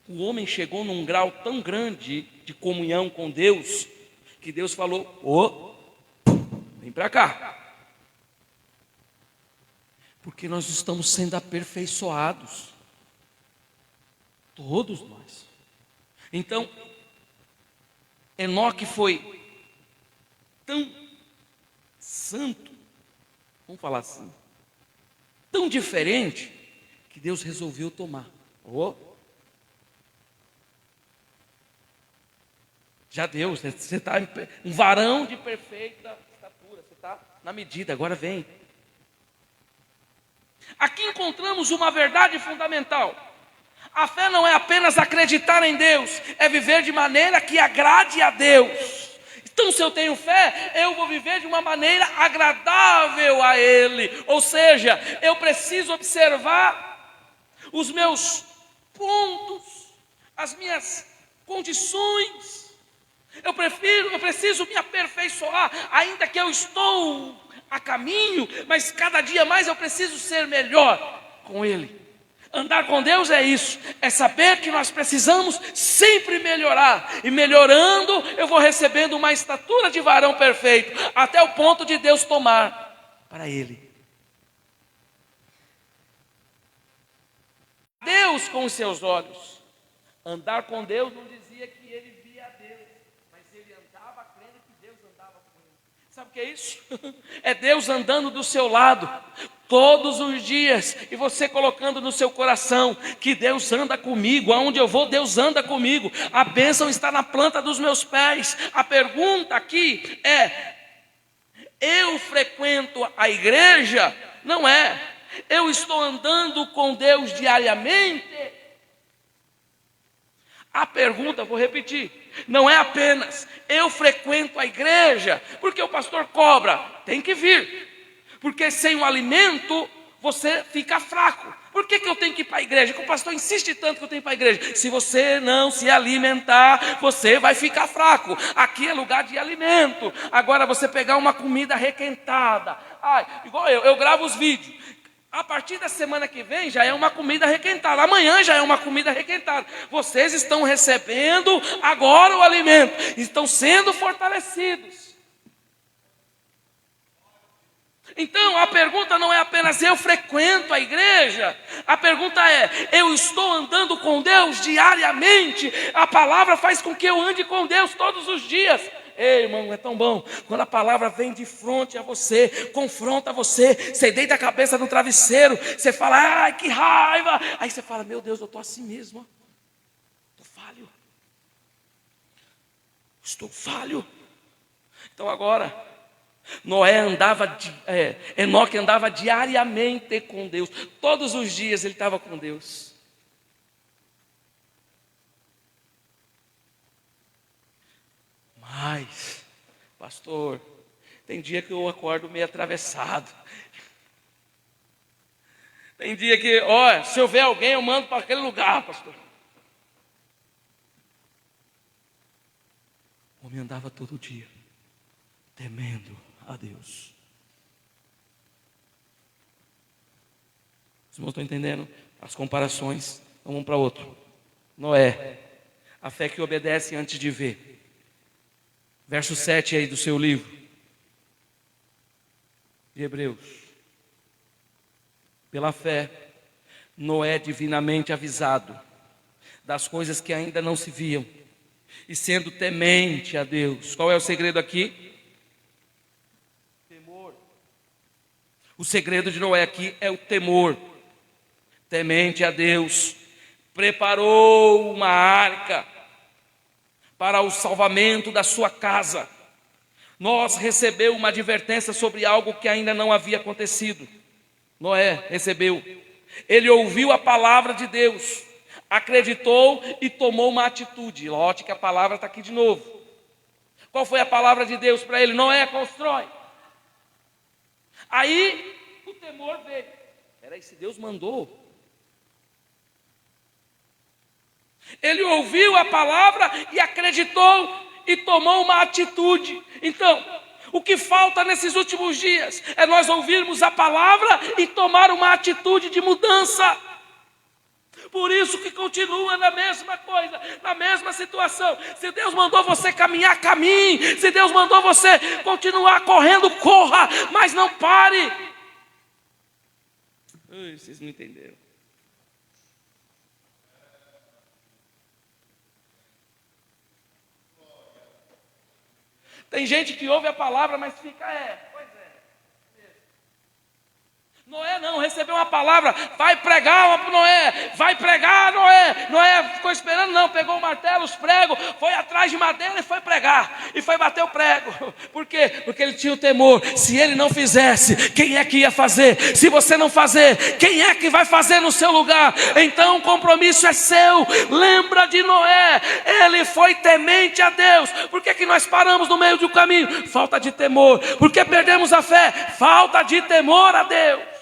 o homem chegou num grau tão grande de comunhão com Deus, que Deus falou: vem para cá. Porque nós estamos sendo aperfeiçoados. Todos nós. Então, Enoque foi tão santo, vamos falar assim, tão diferente, que Deus resolveu tomar. Já deu, você está um varão de perfeita estatura, você está na medida, agora vem. Aqui encontramos uma verdade fundamental. A fé não é apenas acreditar em Deus, é viver de maneira que agrade a Deus. Então, se eu tenho fé, eu vou viver de uma maneira agradável a Ele. Ou seja, eu preciso observar os meus pontos, as minhas condições. Eu preciso me aperfeiçoar, ainda que eu estou a caminho, mas cada dia mais eu preciso ser melhor com Ele. Andar com Deus é isso, é saber que nós precisamos sempre melhorar, e melhorando eu vou recebendo uma estatura de varão perfeito, até o ponto de Deus tomar para Ele. Deus com os seus olhos. Andar com Deus não dizia que ele via a Deus, mas ele andava crendo que Deus andava com ele. Sabe o que é isso? É Deus andando do seu lado todos os dias, e você colocando no seu coração que Deus anda comigo, aonde eu vou Deus anda comigo, a bênção está na planta dos meus pés. A pergunta aqui é: eu frequento a igreja? Não é. Eu estou andando com Deus diariamente? A pergunta, vou repetir, não é apenas eu frequento a igreja porque o pastor cobra, tem que vir. Porque sem o alimento, você fica fraco. Por que eu tenho que ir para a igreja? Porque o pastor insiste tanto que eu tenho que ir para a igreja. Se você não se alimentar, você vai ficar fraco. Aqui é lugar de alimento. Agora você pegar uma comida requentada. Igual eu gravo os vídeos. A partir da semana que vem já é uma comida requentada. Amanhã já é uma comida requentada. Vocês estão recebendo agora o alimento. Estão sendo fortalecidos. Então, a pergunta não é apenas eu frequento a igreja. A pergunta é: eu estou andando com Deus diariamente? A palavra faz com que eu ande com Deus todos os dias. Ei, irmão, é tão bom quando a palavra vem de frente a você, confronta você, você deita a cabeça no travesseiro, você fala: ai, que raiva. Aí você fala: meu Deus, eu estou assim mesmo, estou falho, estou falho. Então agora, Enoque andava diariamente com Deus. Todos os dias ele estava com Deus. Mas, pastor, tem dia que eu acordo meio atravessado. Tem dia que, se eu ver alguém, eu mando para aquele lugar, pastor. O homem andava todo dia, temendo a Deus. Os irmãos estão entendendo as comparações? Então vamos para outro. Noé, a fé que obedece antes de ver. Verso 7 aí do seu livro de Hebreus. Pela fé, Noé, divinamente avisado das coisas que ainda não se viam, e sendo temente a Deus. Qual é o segredo aqui? Temor. O segredo de Noé aqui é o temor. Temente a Deus, preparou uma arca para o salvamento da sua casa. Nós recebeu uma advertência sobre algo que ainda não havia acontecido. Noé recebeu. Ele ouviu a palavra de Deus, acreditou e tomou uma atitude. Note que a palavra está aqui de novo. Qual foi a palavra de Deus para ele? Noé, constrói. Aí o temor veio. Peraí, se Deus mandou. Ele ouviu a palavra e acreditou e tomou uma atitude. Então, o que falta nesses últimos dias é nós ouvirmos a palavra e tomar uma atitude de mudança. Por isso que continua na mesma coisa, na mesma situação. Se Deus mandou você caminhar, caminhe. Se Deus mandou você continuar correndo, corra, mas não pare. Ai, vocês não entenderam. Tem gente que ouve a palavra, mas fica, pois é. Noé não, recebeu uma palavra, vai pregar, Noé, vai pregar, Noé. Noé ficou esperando, não, pegou o martelo, os pregos, foi atrás de madeira e foi pregar, e foi bater o prego. Por quê? Porque ele tinha o temor, se ele não fizesse, quem é que ia fazer? Se você não fazer, quem é que vai fazer no seu lugar? Então o compromisso é seu. Lembra de Noé, ele foi temente a Deus. Por que nós paramos no meio do caminho? Falta de temor. Por que perdemos a fé? Falta de temor a Deus.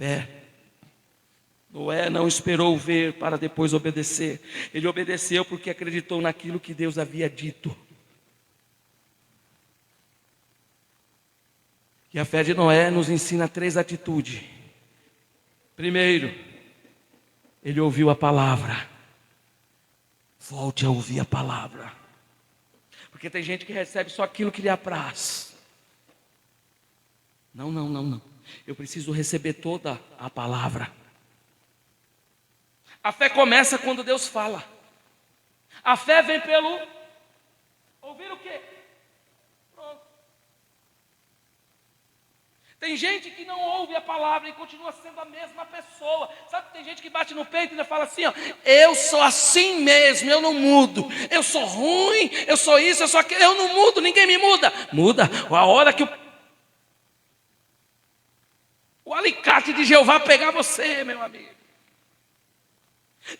Fé. Noé não esperou ver para depois obedecer. Ele obedeceu porque acreditou naquilo que Deus havia dito. E a fé de Noé nos ensina 3 atitudes. Primeiro, ele ouviu a palavra. Volte a ouvir a palavra. Porque tem gente que recebe só aquilo que lhe apraz. Não. Eu preciso receber toda a palavra. A fé começa quando Deus fala. A fé vem pelo ouvir o quê? Pronto. Tem gente que não ouve a palavra e continua sendo a mesma pessoa. Sabe, tem gente que bate no peito e ainda fala assim, eu sou assim mesmo, eu não mudo. Eu sou ruim, eu sou isso, eu sou aquilo, eu não mudo, ninguém me muda. Muda a hora que o alicate de Jeová pegar você, meu amigo.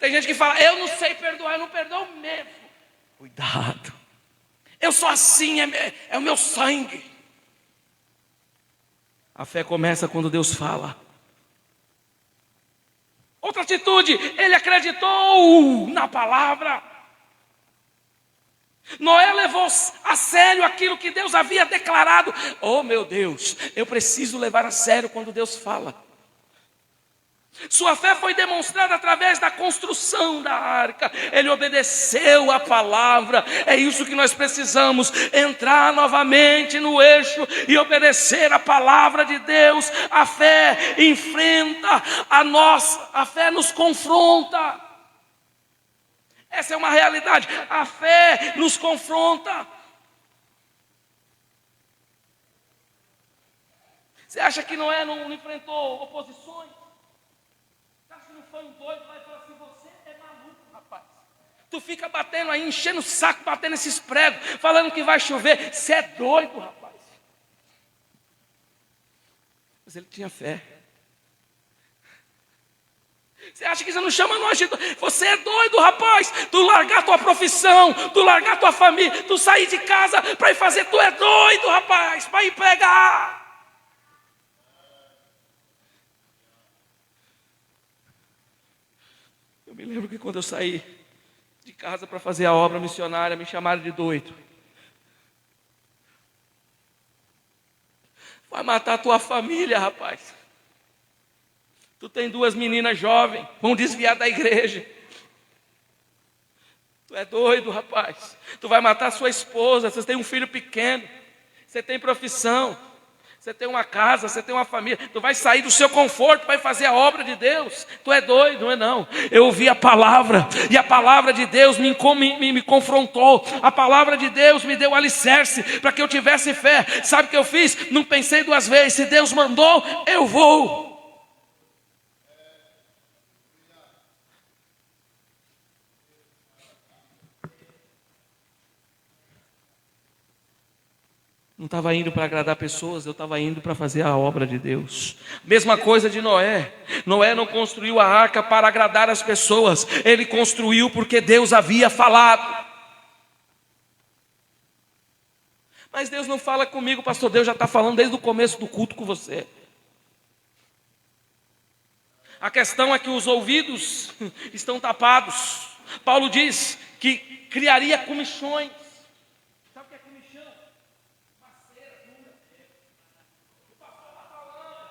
Tem gente que fala, eu não sei perdoar, eu não perdoo mesmo. Cuidado. Eu sou assim, é o meu sangue. A fé começa quando Deus fala. Outra atitude, ele acreditou na palavra. Noé levou a sério aquilo que Deus havia declarado. Oh meu Deus, eu preciso levar a sério quando Deus fala. Sua fé foi demonstrada através da construção da arca. Ele obedeceu a palavra. É isso que nós precisamos, entrar novamente no eixo e obedecer a palavra de Deus. A fé enfrenta a fé nos confronta. Essa é uma realidade. A fé nos confronta. Você acha que Noé não enfrentou oposições? Você acha que não foi um doido lá e falou assim, você é maluco, rapaz. Tu fica batendo aí, enchendo o saco, batendo esses pregos, falando que vai chover. Você é doido, rapaz. Mas ele tinha fé. Você acha que você não chama nós de doido? Você é doido, rapaz. Tu largar tua profissão, tu largar tua família, tu sair de casa para ir fazer, tu é doido, rapaz, para ir pregar. Eu me lembro que quando eu saí de casa para fazer a obra missionária, me chamaram de doido. Vai matar tua família, rapaz. Tu tem 2 meninas jovens, vão desviar da igreja. Tu é doido, rapaz. Tu vai matar sua esposa, você tem um filho pequeno, você tem profissão, você tem uma casa, você tem uma família. Tu vai sair do seu conforto para fazer a obra de Deus. Tu é doido, não é não. Eu ouvi a palavra, e a palavra de Deus me confrontou. A palavra de Deus me deu alicerce para que eu tivesse fé. Sabe o que eu fiz? Não pensei 2 vezes. Se Deus mandou, eu vou. Não estava indo para agradar pessoas, eu estava indo para fazer a obra de Deus. Mesma coisa de Noé. Noé não construiu a arca para agradar as pessoas, ele construiu porque Deus havia falado. Mas Deus não fala comigo, pastor. Deus já está falando desde o começo do culto com você. A questão é que os ouvidos estão tapados. Paulo diz que criaria comichões. Sabe o que é comichão? Uma cera dura. O pastor está falando,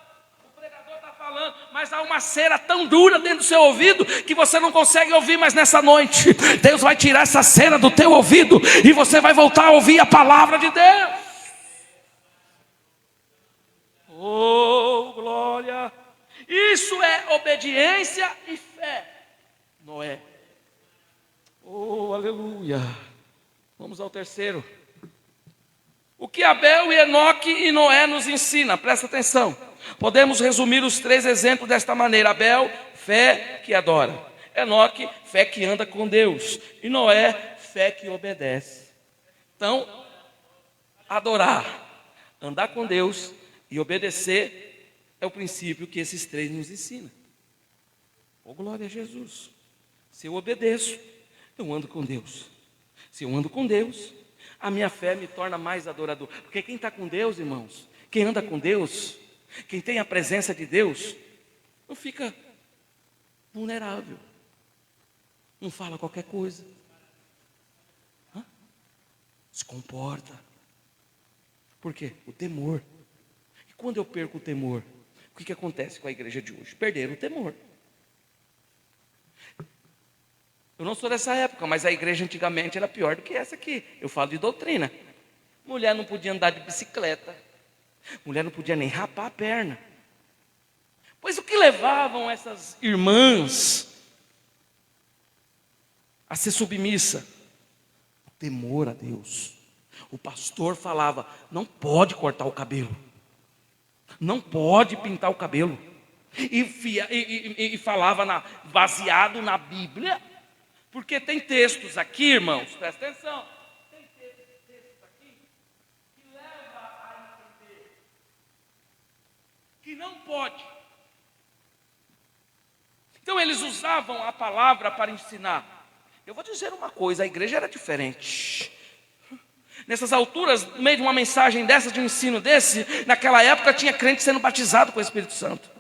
o pregador está falando, mas há uma cera tão dura dentro do seu ouvido que você não consegue ouvir mais nessa noite. Deus vai tirar essa cera do teu ouvido e você vai voltar a ouvir a palavra de Deus. Oh, glória! Isso é obediência e fé. Noé. Oh, aleluia. Vamos ao terceiro. O que Abel e Enoque e Noé nos ensina? Presta atenção. Podemos resumir os 3 exemplos desta maneira. Abel, fé que adora. Enoque, fé que anda com Deus. E Noé, fé que obedece. Então, adorar, andar com Deus e obedecer é o princípio que esses 3 nos ensinam. Oh, glória a Jesus. Se eu obedeço, eu ando com Deus. Se eu ando com Deus, a minha fé me torna mais adorador. Porque quem está com Deus, irmãos, quem anda com Deus, quem tem a presença de Deus, não fica vulnerável. Não fala qualquer coisa. Se comporta. Por quê? O temor. E quando eu perco o temor, o que acontece com a igreja de hoje? Perderam o temor. Eu não sou dessa época, mas a igreja antigamente era pior do que essa aqui. Eu falo de doutrina. Mulher não podia andar de bicicleta. Mulher não podia nem rapar a perna. Pois o que levavam essas irmãs a ser submissa? O temor a Deus. O pastor falava, não pode cortar o cabelo. Não pode pintar o cabelo. E falava baseado na Bíblia. Porque tem textos aqui, irmãos, presta atenção. Tem textos aqui que levam a entender que não pode. Então eles usavam a palavra para ensinar. Eu vou dizer uma coisa, a igreja era diferente. Nessas alturas, no meio de uma mensagem dessa, de um ensino desse, naquela época tinha crente sendo batizado com o Espírito Santo.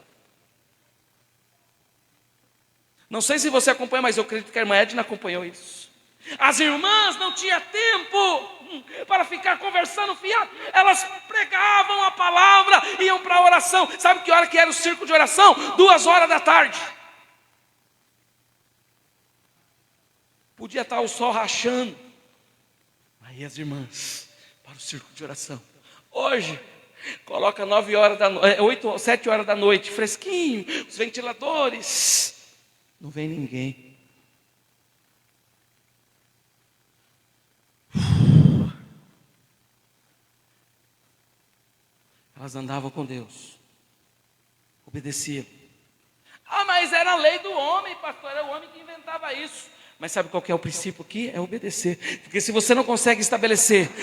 Não sei se você acompanha, mas eu acredito que a irmã Edna acompanhou isso. As irmãs não tinham tempo para ficar conversando fiado. Elas pregavam a palavra, iam para a oração. Sabe que hora que era o círculo de oração? 2h da tarde. Podia estar o sol rachando. Aí as irmãs, para o círculo de oração. Hoje, coloca 7 horas da noite, fresquinho, os ventiladores. Não vem ninguém. Elas andavam com Deus. Obedeciam. Mas era a lei do homem, pastor. Era o homem que inventava isso. Mas sabe qual que é o princípio aqui? É obedecer. Porque se você não consegue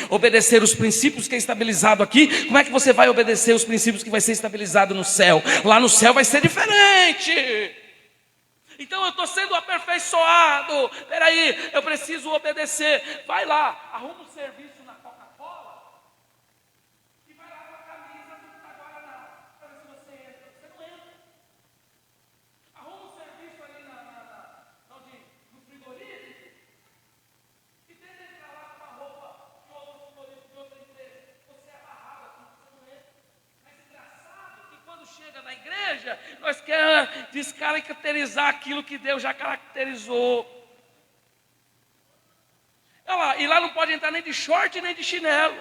obedecer os princípios que é estabilizado aqui, como é que você vai obedecer os princípios que vai ser estabilizado no céu? Lá no céu vai ser diferente. Então eu estou sendo aperfeiçoado. Peraí, eu preciso obedecer. Vai lá, arruma um serviço na Coca-Cola e vai lá com a camisa do Guaraná para ver se você entra. Você não entra. Arruma um serviço ali no frigorífico e tenta entrar lá com uma roupa de outro frigorífico, de outra empresa. Você é barrado, você não entra. Mas engraçado que quando chega na igreja, nós queremos descaracterizar aquilo que Deus já caracterizou. Olha lá, e lá não pode entrar nem de short nem de chinelo.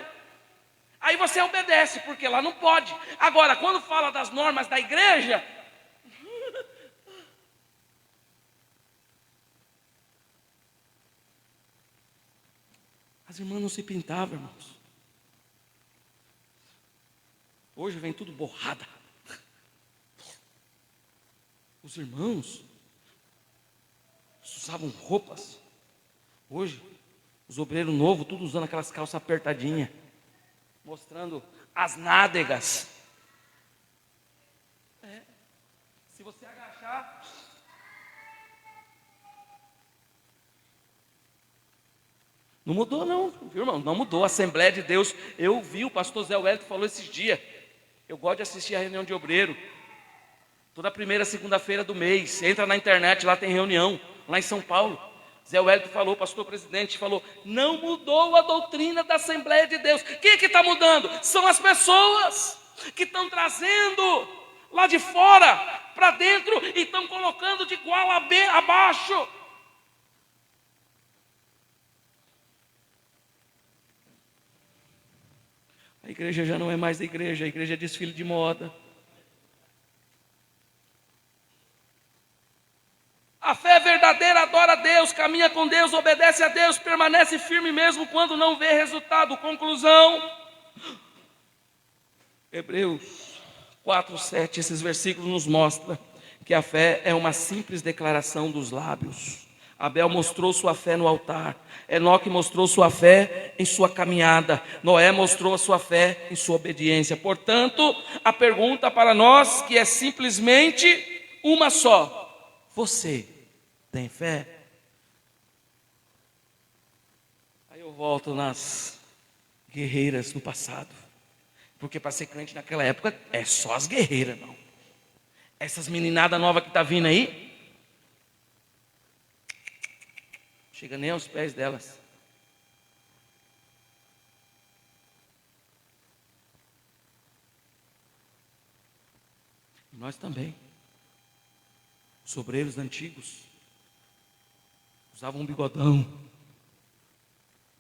Aí você obedece, porque lá não pode. Agora, quando fala das normas da igreja, as irmãs não se pintavam, irmãos. Hoje vem tudo borrada. Os irmãos usavam roupas. Hoje, os obreiros novos, tudo usando aquelas calças apertadinhas. mostrando as nádegas. Se você agachar, não mudou não, viu, irmão? Não mudou. A Assembleia de Deus, eu vi, o pastor Zé Wellington falou esses dias. Eu gosto de assistir a reunião de obreiro. Toda primeira segunda-feira do mês. Entra na internet, lá tem reunião, lá em São Paulo. Zé Wellington falou, pastor presidente falou, não mudou a doutrina da Assembleia de Deus. Quem é que está mudando? São as pessoas que estão trazendo lá de fora para dentro e estão colocando de igual a baixo. A igreja já não é mais a igreja é desfile de moda. A fé verdadeira adora a Deus, caminha com Deus, obedece a Deus, permanece firme mesmo quando não vê resultado. Conclusão, Hebreus 4:7, esses versículos nos mostram que a fé é uma simples declaração dos lábios. Abel mostrou sua fé no altar, Enoque mostrou sua fé em sua caminhada, Noé mostrou a sua fé em sua obediência. Portanto, a pergunta para nós que é simplesmente uma só: você tem fé? Aí eu volto nas guerreiras do passado, porque para ser crente naquela época é só as guerreiras, não. Essas meninadas novas que tá vindo aí, chega nem aos pés delas. Nós também. Os obreiros antigos usavam um bigodão,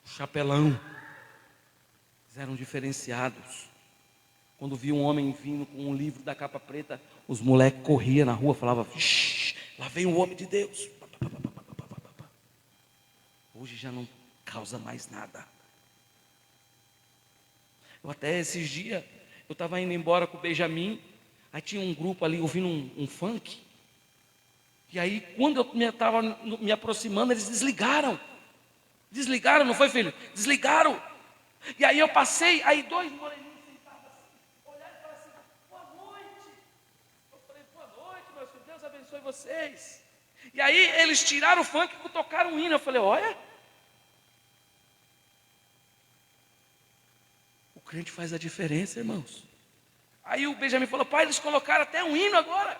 um chapelão. Eles eram diferenciados. Quando via um homem vindo com um livro da capa preta, os moleques corriam na rua, falavam, lá vem o homem de Deus. Hoje já não causa mais nada. Eu até esses dias, eu estava indo embora com o Benjamin, aí tinha um grupo ali ouvindo um funk, e aí quando eu estava me aproximando, eles desligaram. Desligaram, não foi, filho? Desligaram. E aí eu passei, aí dois moreninhos sentados assim, olharam e falaram assim, boa noite. Eu falei, boa noite, meus filhos, Deus abençoe vocês. E aí eles tiraram o funk e tocaram um hino. Eu falei, olha, o crente faz a diferença, irmãos. Aí o Benjamin falou, pai, eles colocaram até um hino agora.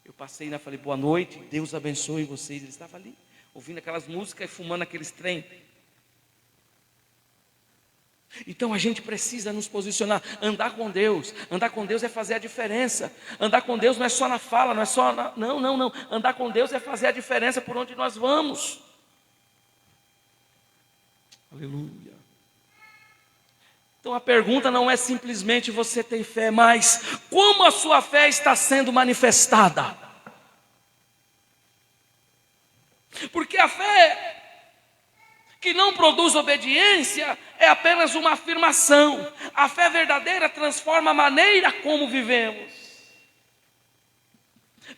Eu passei e falei, boa noite, Deus abençoe vocês. Eles estavam ali, ouvindo aquelas músicas e fumando aqueles trem. Então a gente precisa nos posicionar, andar com Deus é fazer a diferença. Andar com Deus não é só na fala, não é só não, andar com Deus é fazer a diferença por onde nós vamos. Aleluia. Então a pergunta não é simplesmente você tem fé, mas como a sua fé está sendo manifestada? Porque a fé que não produz obediência é apenas uma afirmação. A fé verdadeira transforma a maneira como vivemos.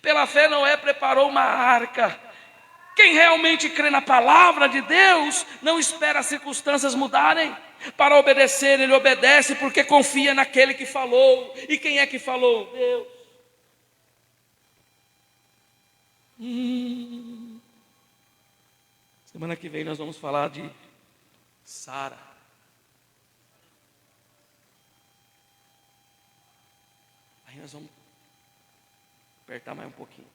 Pela fé Noé preparou uma arca. Quem realmente crê na palavra de Deus não espera as circunstâncias mudarem. Para obedecer, ele obedece porque confia naquele que falou. E quem é que falou? Deus. Semana que vem nós vamos falar de Sara. Aí nós vamos apertar mais um pouquinho.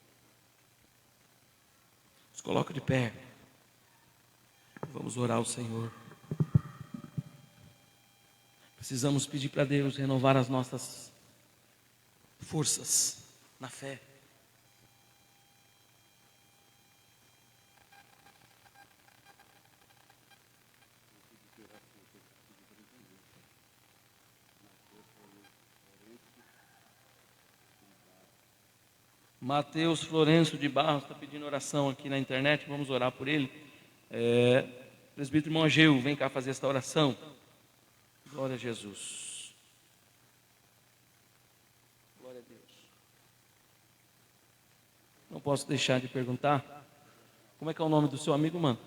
Nos coloca de pé. Vamos orar ao Senhor. Precisamos pedir para Deus renovar as nossas forças na fé. Mateus Florencio de Barros está pedindo oração aqui na internet, vamos orar por ele. Presbítero irmão Ageu, vem cá fazer esta oração. Glória a Jesus. Glória a Deus. Não posso deixar de perguntar, como é que é o nome do seu amigo, mano?